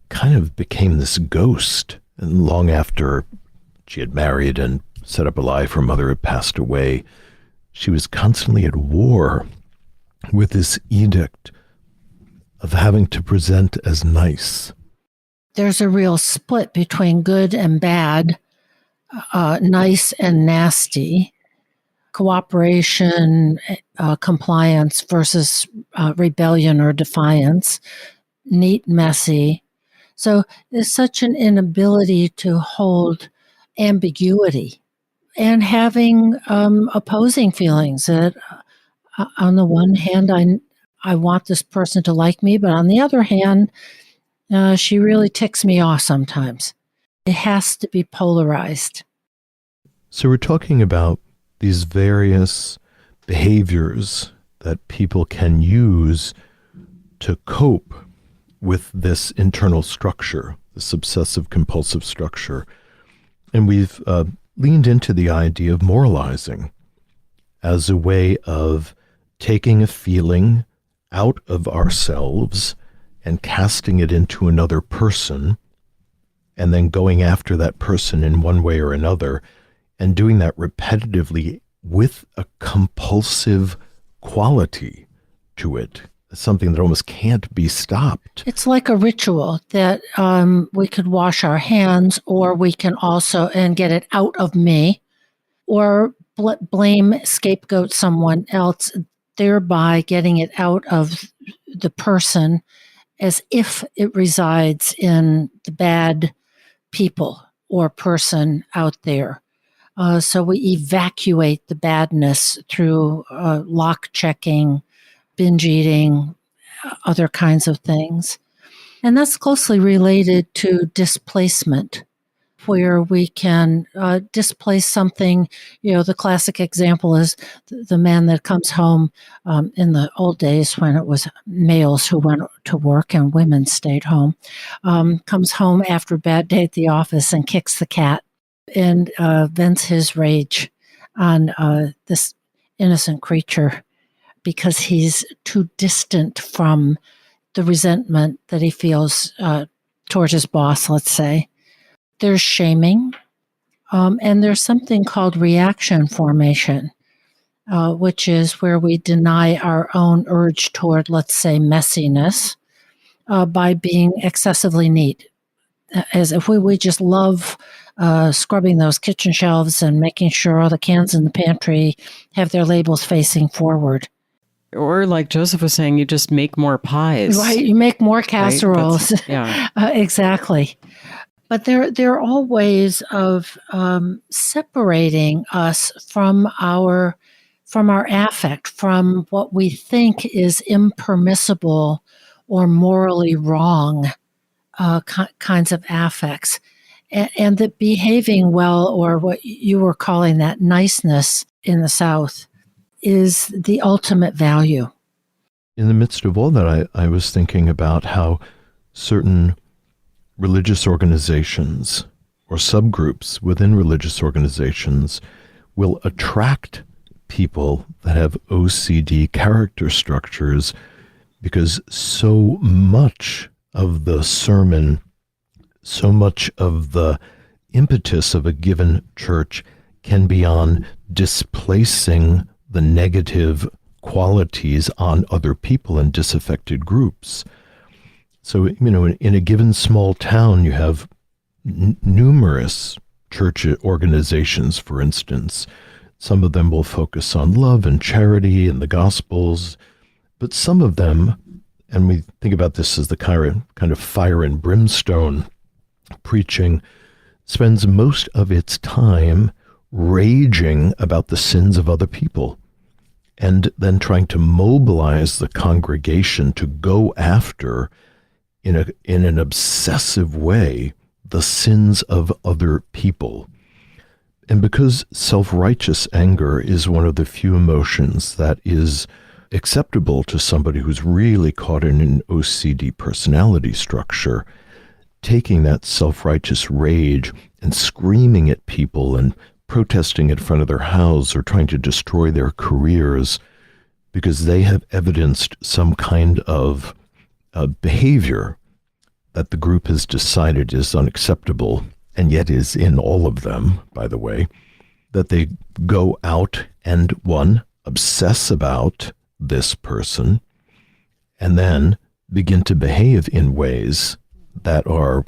kind of became this ghost. And long after she had married and set up a life, her mother had passed away, she was constantly at war with this edict of having to present as nice. There's a real split between good and bad, nice and nasty, cooperation, compliance versus rebellion or defiance, neat, messy. So there's such an inability to hold ambiguity and having opposing feelings that on the one hand, I want this person to like me, but on the other hand, she really ticks me off sometimes. It has to be polarized. So we're talking about these various behaviors that people can use to cope with this internal structure, this obsessive compulsive structure. And we've leaned into the idea of moralizing as a way of taking a feeling out of ourselves and casting it into another person, and then going after that person in one way or another, and doing that repetitively with a compulsive quality to it, something that almost can't be stopped. It's like a ritual that we could wash our hands, or we can also, and get it out of me, or blame, scapegoat someone else, thereby getting it out of the person as if it resides in the bad people or person out there. So we evacuate the badness through lock checking, binge eating, other kinds of things. And that's closely related to displacement, where we can displace something. You know, the classic example is the man that comes home in the old days when it was males who went to work and women stayed home, comes home after a bad day at the office and kicks the cat and vents his rage on this innocent creature because he's too distant from the resentment that he feels towards his boss, let's say. There's shaming, and there's something called reaction formation, which is where we deny our own urge toward, let's say, messiness by being excessively neat. As if we just love scrubbing those kitchen shelves and making sure all the cans in the pantry have their labels facing forward. Or like Joseph was saying, you just make more pies. Right, you make more casseroles. Right? Yeah. Exactly. But there are all ways of separating us from our affect, from what we think is impermissible or morally wrong kinds of affects, and that behaving well, or what you were calling that niceness in the South, is the ultimate value. In the midst of all that, I was thinking about how certain religious organizations or subgroups within religious organizations will attract people that have OCD character structures, because so much of the sermon, so much of the impetus of a given church can be on displacing the negative qualities on other people in disaffected groups. So, you know, in a given small town, you have numerous church organizations, for instance. Some of them will focus on love and charity and the Gospels, but some of them, and we think about this as the kind of fire and brimstone preaching, spends most of its time raging about the sins of other people and then trying to mobilize the congregation to go after, in an obsessive way, the sins of other people. And because self-righteous anger is one of the few emotions that is acceptable to somebody who's really caught in an OCD personality structure, taking that self-righteous rage and screaming at people and protesting in front of their house or trying to destroy their careers because they have evidenced some kind of behavior that the group has decided is unacceptable, and yet is in all of them, by the way, that they go out and, one, obsess about this person, and then begin to behave in ways that are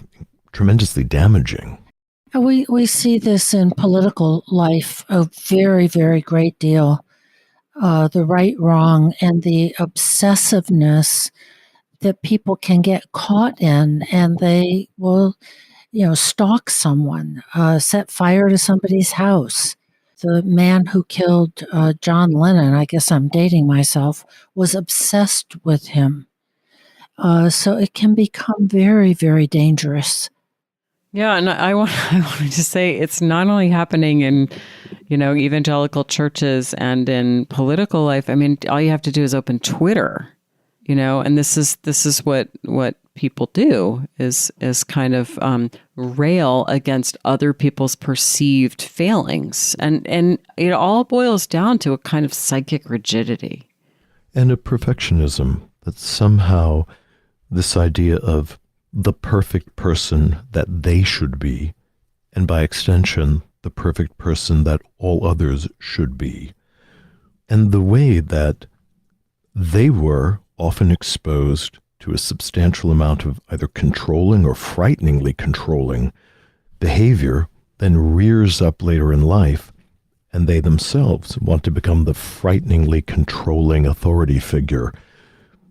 tremendously damaging. We see this in political life a very, very great deal. The right, wrong, and the obsessiveness that people can get caught in, and they will, stalk someone, set fire to somebody's house. The man who killed John Lennon, I guess I'm dating myself, was obsessed with him. So it can become very, very dangerous. Yeah, and I wanted to say it's not only happening in, evangelical churches and in political life. I mean, all you have to do is open Twitter, and this is what people do is kind of rail against other people's perceived failings, and it all boils down to a kind of psychic rigidity and a perfectionism that somehow this idea of the perfect person that they should be, and by extension, the perfect person that all others should be. And the way that they were often exposed to a substantial amount of either controlling or frighteningly controlling behavior then rears up later in life, and they themselves want to become the frighteningly controlling authority figure,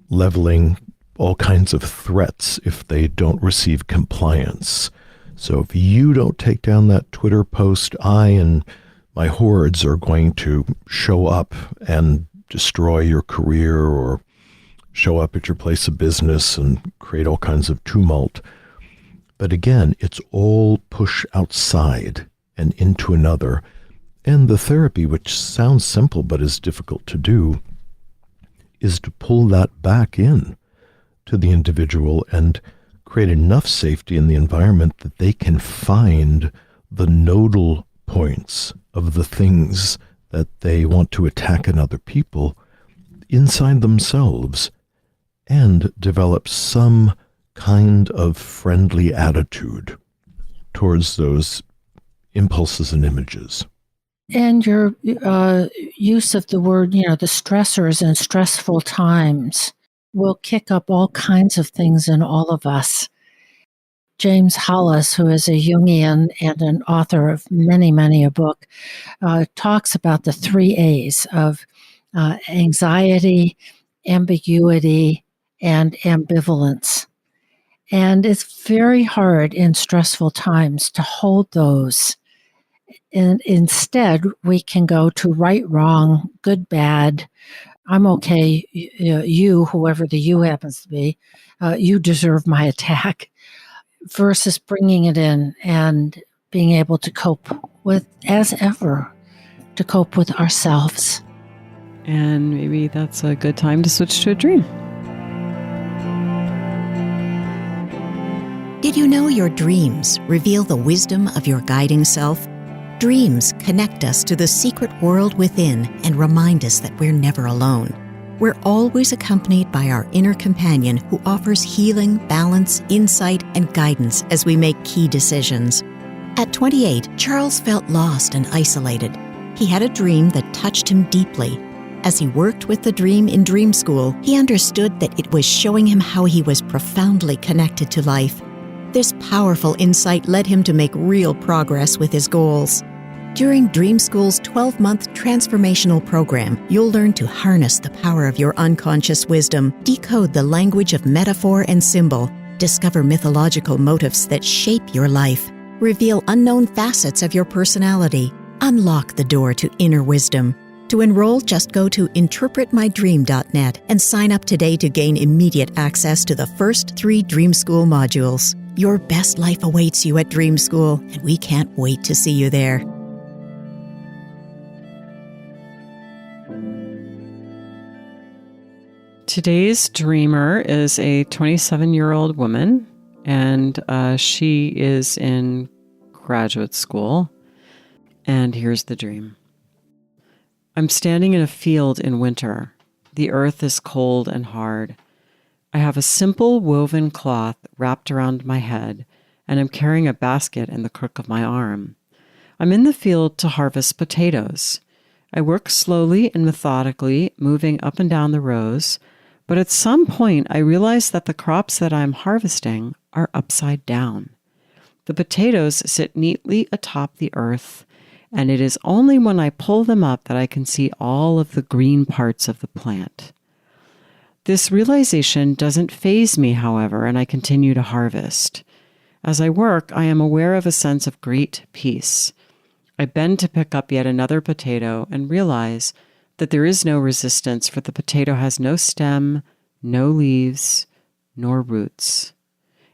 leveling all kinds of threats if they don't receive compliance. So if you don't take down that Twitter post, I and my hordes are going to show up and destroy your career or show up at your place of business and create all kinds of tumult. But again, it's all push outside and into another. And the therapy, which sounds simple but is difficult to do, is to pull that back in to the individual and create enough safety in the environment that they can find the nodal points of the things that they want to attack in other people inside themselves and develop some kind of friendly attitude towards those impulses and images. And your use of the word, the stressors and stressful times will kick up all kinds of things in all of us. James Hollis, who is a Jungian and an author of many, many a book, talks about the 3 A's of anxiety, ambiguity, and ambivalence. And it's very hard in stressful times to hold those. And instead, we can go to right, wrong, good, bad. I'm okay, you, whoever the you happens to be, you deserve my attack, versus bringing it in and being able to cope with, as ever, to cope with ourselves. And maybe that's a good time to switch to a dream. Did you know your dreams reveal the wisdom of your guiding self? Dreams connect us to the secret world within and remind us that we're never alone. We're always accompanied by our inner companion who offers healing, balance, insight, and guidance as we make key decisions. At 28, Charles felt lost and isolated. He had a dream that touched him deeply. As he worked with the dream in dream school, he understood that it was showing him how he was profoundly connected to life. This powerful insight led him to make real progress with his goals. During Dream School's 12-month transformational program, you'll learn to harness the power of your unconscious wisdom, decode the language of metaphor and symbol, discover mythological motifs that shape your life, reveal unknown facets of your personality, unlock the door to inner wisdom, To enroll, just go to interpretmydream.net and sign up today to gain immediate access to the first 3 Dream School modules. Your best life awaits you at Dream School, and we can't wait to see you there. Today's dreamer is a 27-year-old woman, and she is in graduate school. And here's the dream. I'm standing in a field in winter. The earth is cold and hard. I have a simple woven cloth wrapped around my head, and I'm carrying a basket in the crook of my arm. I'm in the field to harvest potatoes. I work slowly and methodically, moving up and down the rows, but at some point I realize that the crops that I'm harvesting are upside down. The potatoes sit neatly atop the earth, and it is only when I pull them up that I can see all of the green parts of the plant. This realization doesn't faze me, however, and I continue to harvest. As I work, I am aware of a sense of great peace. I bend to pick up yet another potato and realize that there is no resistance, for the potato has no stem, no leaves, nor roots.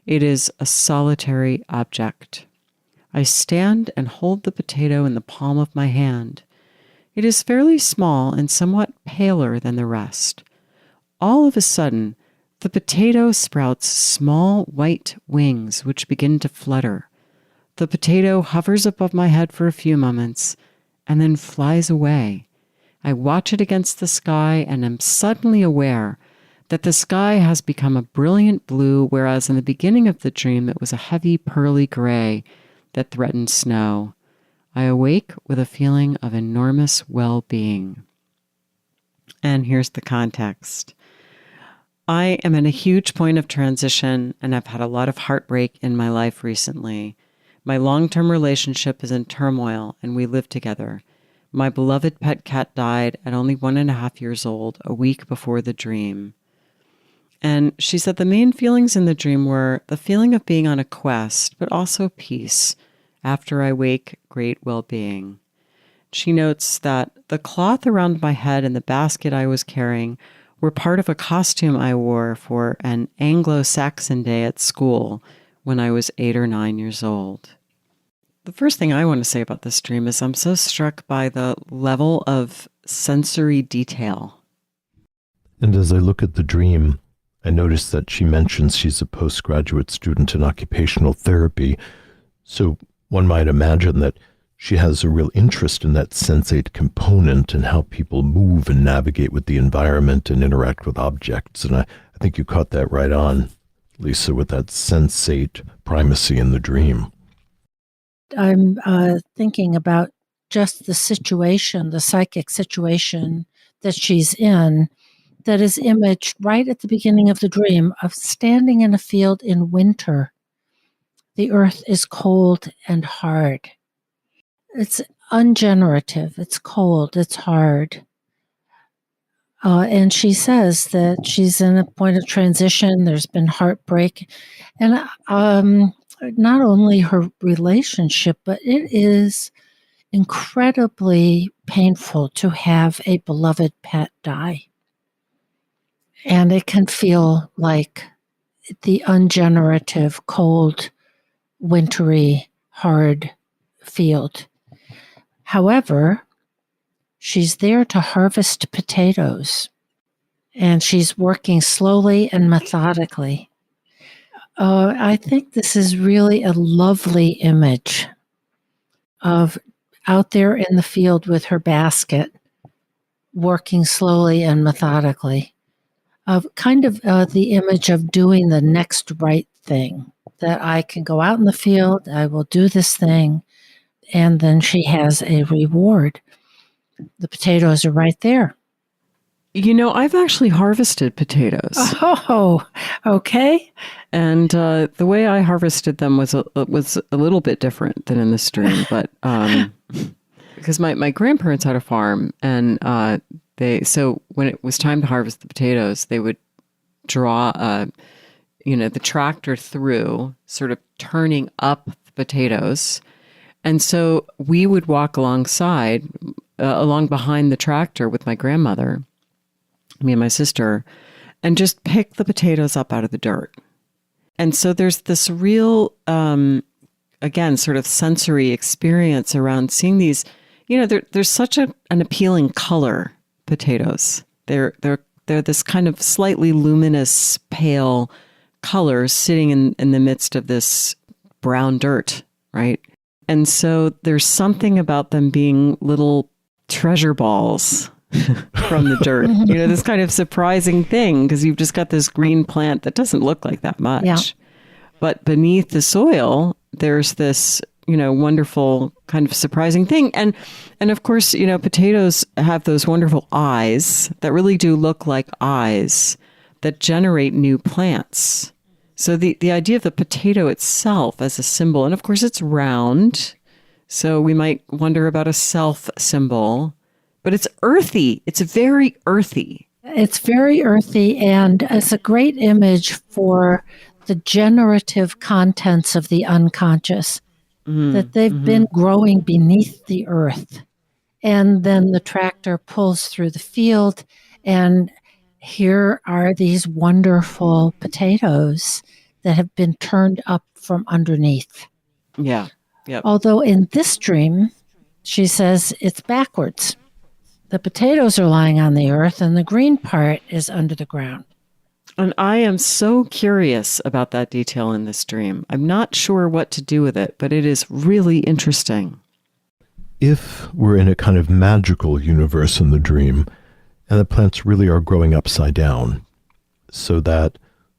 It is a solitary object. I stand and hold the potato in the palm of my hand. It is fairly small and somewhat paler than the rest. All of a sudden, the potato sprouts small white wings which begin to flutter. The potato hovers above my head for a few moments and then flies away. I watch it against the sky and am suddenly aware that the sky has become a brilliant blue, whereas in the beginning of the dream it was a heavy pearly gray that threatened snow. I awake with a feeling of enormous well-being. And here's the context. I am in a huge point of transition, and I've had a lot of heartbreak in my life recently. My long-term relationship is in turmoil, and we live together. My beloved pet cat died at only 1.5 years old, a week before the dream. And she said the main feelings in the dream were the feeling of being on a quest, but also peace. After I wake, great well-being. She notes that the cloth around my head and the basket I was carrying were part of a costume I wore for an Anglo-Saxon day at school when I was 8 or 9 years old. The first thing I want to say about this dream is I'm so struck by the level of sensory detail. And as I look at the dream, I notice that she mentions she's a postgraduate student in occupational therapy. So one might imagine that she has a real interest in that sensate component and how people move and navigate with the environment and interact with objects. And I think you caught that right on, Lisa, with that sensate primacy in the dream. I'm thinking about just the situation, the psychic situation that she's in, that is imaged right at the beginning of the dream of standing in a field in winter. The earth is cold and hard. It's ungenerative. It's cold. It's hard. And she says that she's in a point of transition. There's been heartbreak. And not only her relationship, but it is incredibly painful to have a beloved pet die. And it can feel like the ungenerative, cold, wintry, hard field. However, she's there to harvest potatoes, and she's working slowly and methodically. I think this is really a lovely image of out there in the field with her basket, working slowly and methodically, of kind of the image of doing the next right thing, that I can go out in the field, I will do this thing, and then she has a reward. The potatoes are right there. You know, I've actually harvested potatoes. Oh, okay. And the way I harvested them was a little bit different than in the stream, but because my grandparents had a farm, and so when it was time to harvest the potatoes, they would draw the tractor through, sort of turning up the potatoes. And so we would walk alongside, along behind the tractor with my grandmother, me and my sister, and just pick the potatoes up out of the dirt. And so there's this real, again, sort of sensory experience around seeing these. There's such an appealing color, potatoes. They're this kind of slightly luminous, pale color sitting in the midst of this brown dirt, right? And so there's something about them being little treasure balls from the dirt. This kind of surprising thing, because you've just got this green plant that doesn't look like that much. Yeah. But beneath the soil, there's this, wonderful kind of surprising thing. And of course, potatoes have those wonderful eyes that really do look like eyes that generate new plants. So the idea of the potato itself as a symbol, and of course it's round, so we might wonder about a self symbol, but it's earthy. It's very earthy. It's very earthy, and it's a great image for the generative contents of the unconscious, that they've been growing beneath the earth. And then the tractor pulls through the field, and here are these wonderful potatoes that have been turned up from underneath. Yeah. Yep. Although in this dream, she says it's backwards. The potatoes are lying on the earth and the green part is under the ground. And I am so curious about that detail in this dream. I'm not sure what to do with it, but it is really interesting. If we're in a kind of magical universe in the dream, and the plants really are growing upside down, so that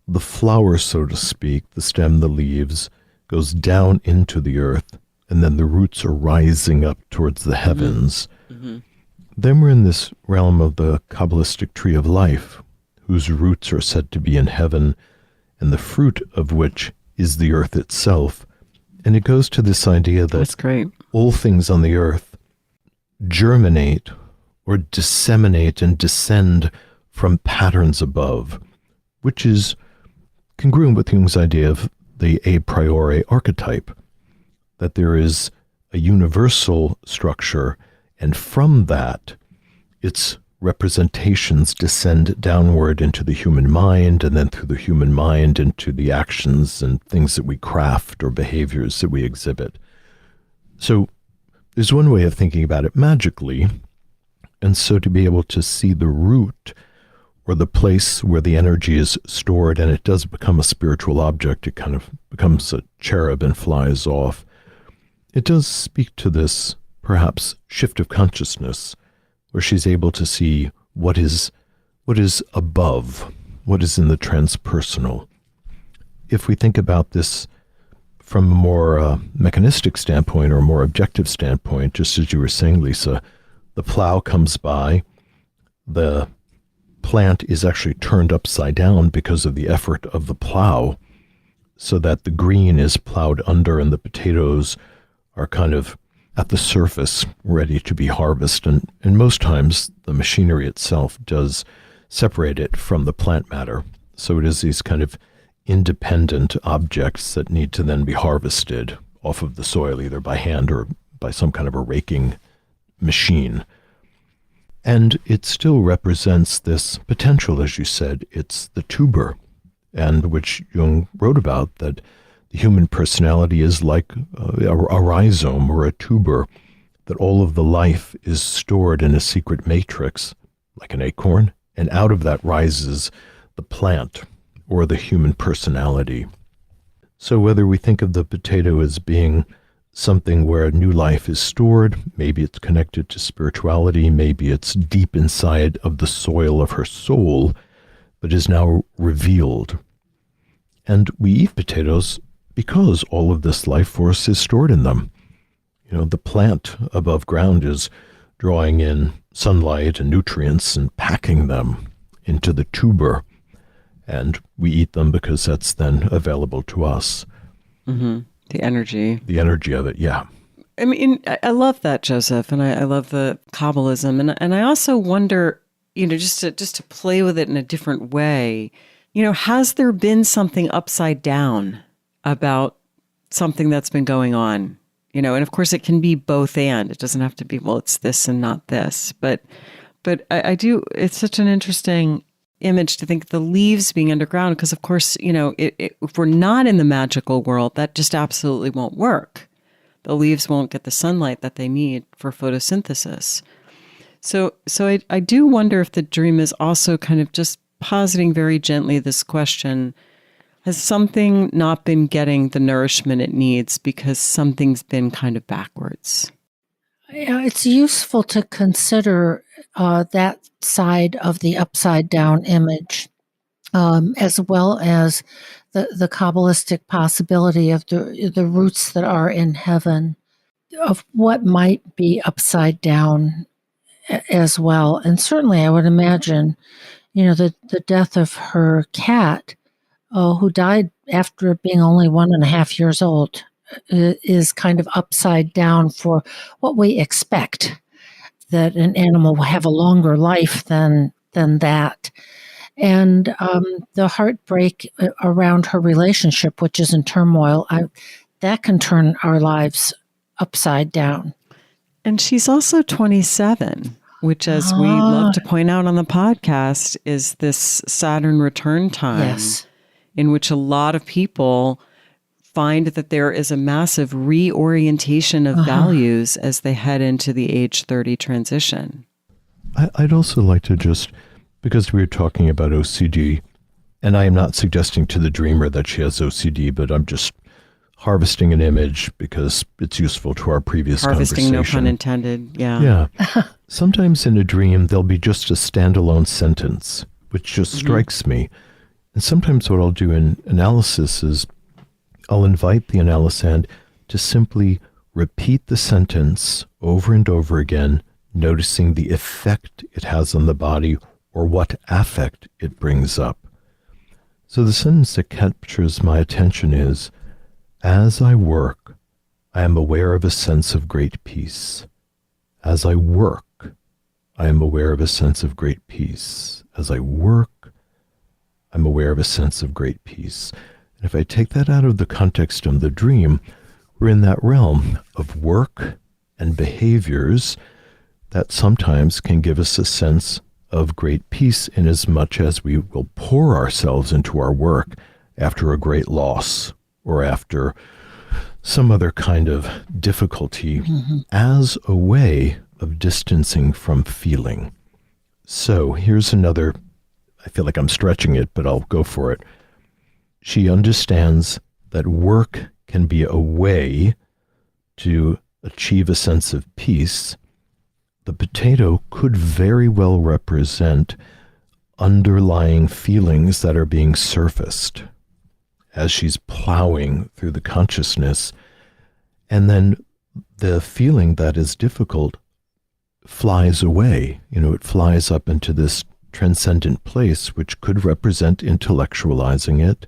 the flower, so to speak, the stem, the leaves, goes down into the earth, and then the roots are rising up towards the heavens, then we're in this realm of the Kabbalistic tree of life, whose roots are said to be in heaven, and the fruit of which is the earth itself. And it goes to this idea that That's great. all things on the earth germinate or disseminate and descend from patterns above, which is congruent with Jung's idea of the a priori archetype, that there is a universal structure, and from that, its representations descend downward into the human mind, and then through the human mind into the actions and things that we craft or behaviors that we exhibit. So there's one way of thinking about it magically, and so to be able to see the root or the place where the energy is stored and it does become a spiritual object, it kind of becomes a cherub and flies off. It does speak to this perhaps shift of consciousness, where she's able to see what is above, what is in the transpersonal. If we think about this from a more mechanistic standpoint or a more objective standpoint, just as you were saying, Lisa, the plow comes by, the plant is actually turned upside down because of the effort of the plow, so that the green is plowed under and the potatoes are kind of at the surface, ready to be harvested. And most times, the machinery itself does separate it from the plant matter. So it is these kind of independent objects that need to then be harvested off of the soil, either by hand or by some kind of a raking machine. And it still represents this potential, as you said. It's the tuber, and which Jung wrote about, that the human personality is like a rhizome or a tuber, that all of the life is stored in a secret matrix, like an acorn, and out of that rises the plant or the human personality. So whether we think of the potato as being something where new life is stored, maybe it's connected to spirituality, maybe it's deep inside of the soil of her soul, but is now revealed. And we eat potatoes because all of this life force is stored in them. You know, the plant above ground is drawing in sunlight and nutrients and packing them into the tuber. And we eat them because that's then available to us. Mm-hmm. The energy. The energy of it, yeah. I mean, I love that, Joseph, and I love the Kabbalism. And I also wonder, just to play with it in a different way, has there been something upside down about something that's been going on and of course it can be both and. It doesn't have to be, well, it's this and not this. But I do, it's such an interesting image to think the leaves being underground, because of course, if we're not in the magical world, that just absolutely won't work. The leaves won't get the sunlight that they need for photosynthesis. So I do wonder if the dream is also kind of just positing very gently this question: has something not been getting the nourishment it needs because something's been kind of backwards? Yeah, it's useful to consider that side of the upside down image, as well as the Kabbalistic possibility of the roots that are in heaven, of what might be upside down as well. And certainly I would imagine, the death of her cat, who died after being only 1.5 years old, is kind of upside down for what we expect, that an animal will have a longer life than that. And the heartbreak around her relationship, which is in turmoil, that can turn our lives upside down. And she's also 27, which, as we love to point out on the podcast, is this Saturn return time, yes, in which a lot of people find that there is a massive reorientation of values as they head into the age 30 transition. I'd also like to just, because we were talking about OCD, and I am not suggesting to the dreamer that she has OCD, but I'm just harvesting an image because it's useful to our previous Harvesting, conversation. no pun intended. Yeah. Sometimes in a dream, there'll be just a standalone sentence, which just strikes me. And sometimes what I'll do in analysis is I'll invite the analysand to simply repeat the sentence over and over again, noticing the effect it has on the body or what affect it brings up. So the sentence that captures my attention is, as I work, I am aware of a sense of great peace. As I work, I am aware of a sense of great peace. As I work, I'm aware of a sense of great peace. And if I take that out of the context of the dream, we're in that realm of work and behaviors that sometimes can give us a sense of great peace, in as much as we will pour ourselves into our work after a great loss or after some other kind of difficulty, as a way of distancing from feeling. So here's another, I feel like I'm stretching it, but I'll go for it. She understands that work can be a way to achieve a sense of peace. The potato could very well represent underlying feelings that are being surfaced as she's plowing through the consciousness. And then the feeling that is difficult flies away. It flies up into this transcendent place, which could represent intellectualizing it,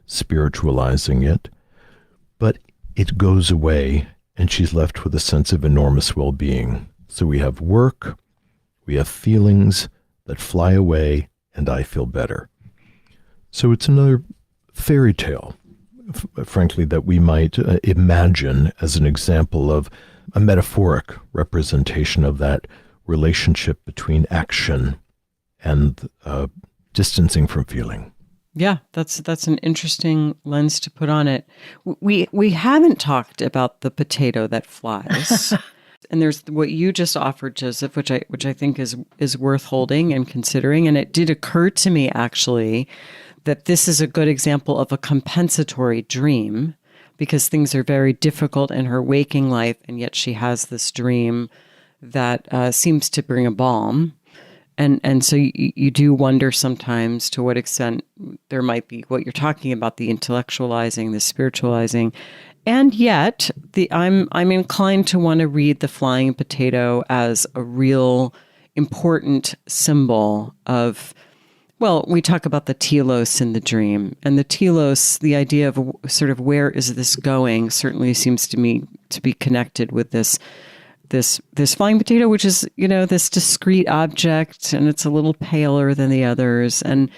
spiritualizing it, but it goes away and she's left with a sense of enormous well-being. So we have work, we have feelings that fly away, and I feel better. So it's another fairy tale, frankly, that we might imagine as an example of a metaphoric representation of that relationship between action and distancing from feeling. Yeah, that's an interesting lens to put on it. We haven't talked about the potato that flies. And there's what you just offered, Joseph, which I think is worth holding and considering. And it did occur to me, actually, that this is a good example of a compensatory dream, because things are very difficult in her waking life, and yet she has this dream that seems to bring a balm. And so you do wonder sometimes to what extent there might be what you're talking about, the intellectualizing, the spiritualizing. And yet, I'm inclined to want to read the flying potato as a real important symbol of, well, we talk about the telos in the dream. And the telos, the idea of sort of where is this going, certainly seems to me to be connected with this flying potato, which is, this discrete object, and it's a little paler than the others. And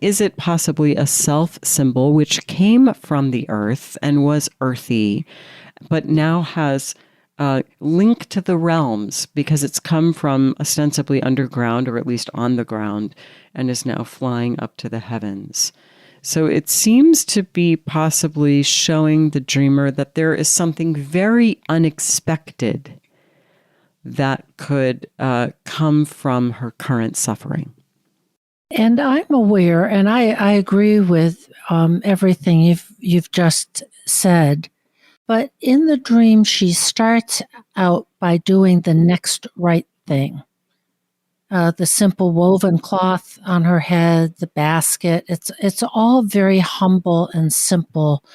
is it possibly a self symbol which came from the earth and was earthy, but now has link to the realms because it's come from ostensibly underground, or at least on the ground, and is now flying up to the heavens. So it seems to be possibly showing the dreamer that there is something very unexpected that could come from her current suffering. And I'm aware, and I agree with everything you've just said. But in the dream, she starts out by doing the next right thing. The simple woven cloth on her head, the basket, it's all very humble and simple,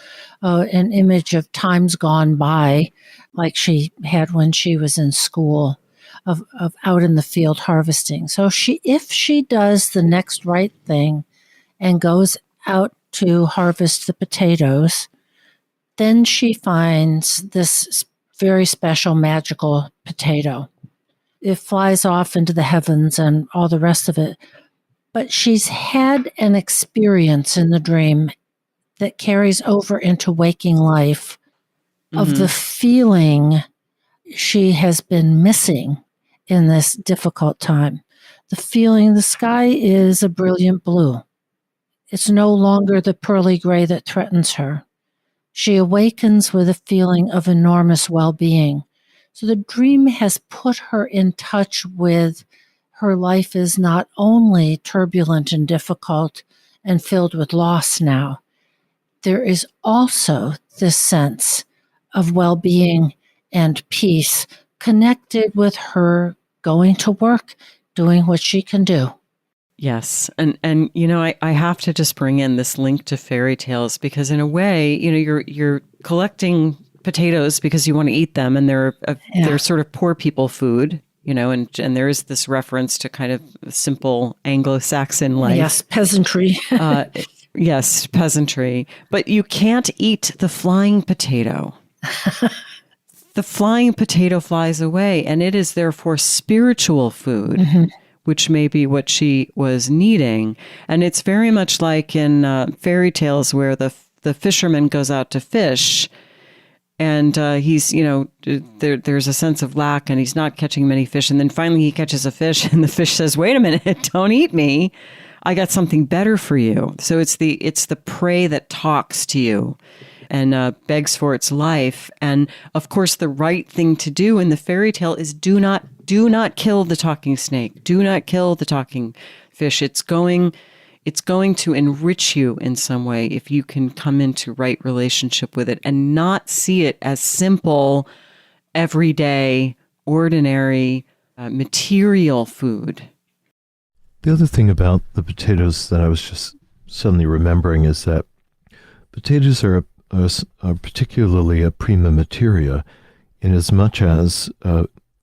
an image of times gone by, like she had when she was in school, of out in the field harvesting. So if she does the next right thing and goes out to harvest the potatoes, then she finds this very special magical potato. It flies off into the heavens and all the rest of it. But she's had an experience in the dream that carries over into waking life of the feeling she has been missing in this difficult time. The feeling the sky is a brilliant blue. It's no longer the pearly gray that threatens her. She awakens with a feeling of enormous well-being. So the dream has put her in touch with her life is not only turbulent and difficult and filled with loss now. There is also this sense of well-being and peace connected with her going to work, doing what she can do. Yes. And you know, I have to just bring in this link to fairy tales because in a way, you know, you're collecting potatoes because you want to eat them, and they're sort of poor people food, you know, and there is this reference to kind of simple Anglo-Saxon life. Yes, peasantry. Yes, peasantry. But you can't eat the flying potato. The flying potato flies away, and it is therefore spiritual food. Which may be what she was needing. And it's very much like in fairy tales where the fisherman goes out to fish and he's, you know, there's a sense of lack and he's not catching many fish. And then finally he catches a fish and the fish says, wait a minute, don't eat me. I got something better for you. So it's the prey that talks to you and begs for its life. And of course, the right thing to do in the fairy tale is do not kill the talking snake. Do not kill the talking fish. It's going to enrich you in some way if you can come into right relationship with it and not see it as simple, everyday, ordinary, material food. The other thing about the potatoes that I was just suddenly remembering is that potatoes are particularly a prima materia in as much as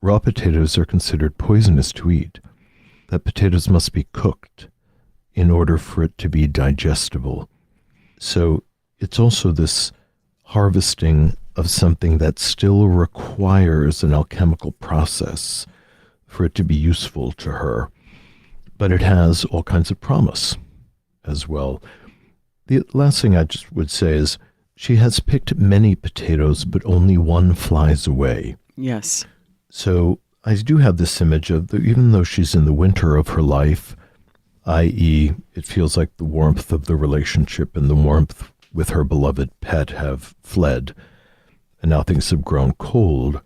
raw potatoes are considered poisonous to eat, that potatoes must be cooked in order for it to be digestible. So it's also this harvesting of something that still requires an alchemical process for it to be useful to her. But it has all kinds of promise as well. The last thing I just would say is she has picked many potatoes, but only one flies away. Yes. So I do have this image of, even though she's in the winter of her life, i.e., it feels like the warmth of the relationship and the warmth with her beloved pet have fled, and now things have grown cold,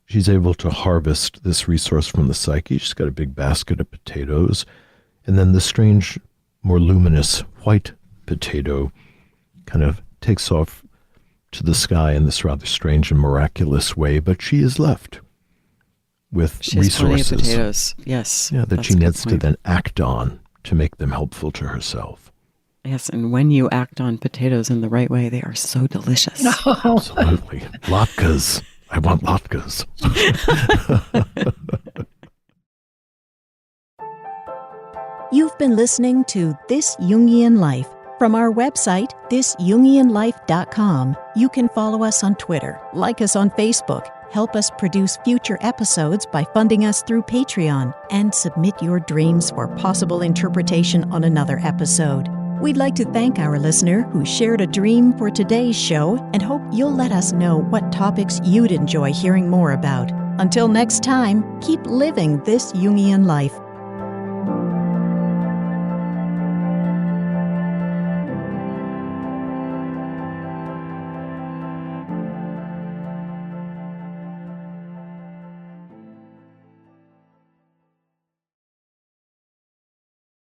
she's able to harvest this resource from the psyche. She's got a big basket of potatoes, and then the strange, more luminous white potato kind of takes off to the sky in this rather strange and miraculous way, but she is left with resources. Plenty of potatoes. Yes. Yeah, that she needs to then act on to make them helpful to herself. Yes, and when you act on potatoes in the right way, they are so delicious. Absolutely. Latkes. I want latkes. You've been listening to This Jungian Life. From our website, thisjungianlife.com, you can follow us on Twitter, like us on Facebook, help us produce future episodes by funding us through Patreon, and submit your dreams for possible interpretation on another episode. We'd like to thank our listener who shared a dream for today's show and hope you'll let us know what topics you'd enjoy hearing more about. Until next time, keep living this Jungian life.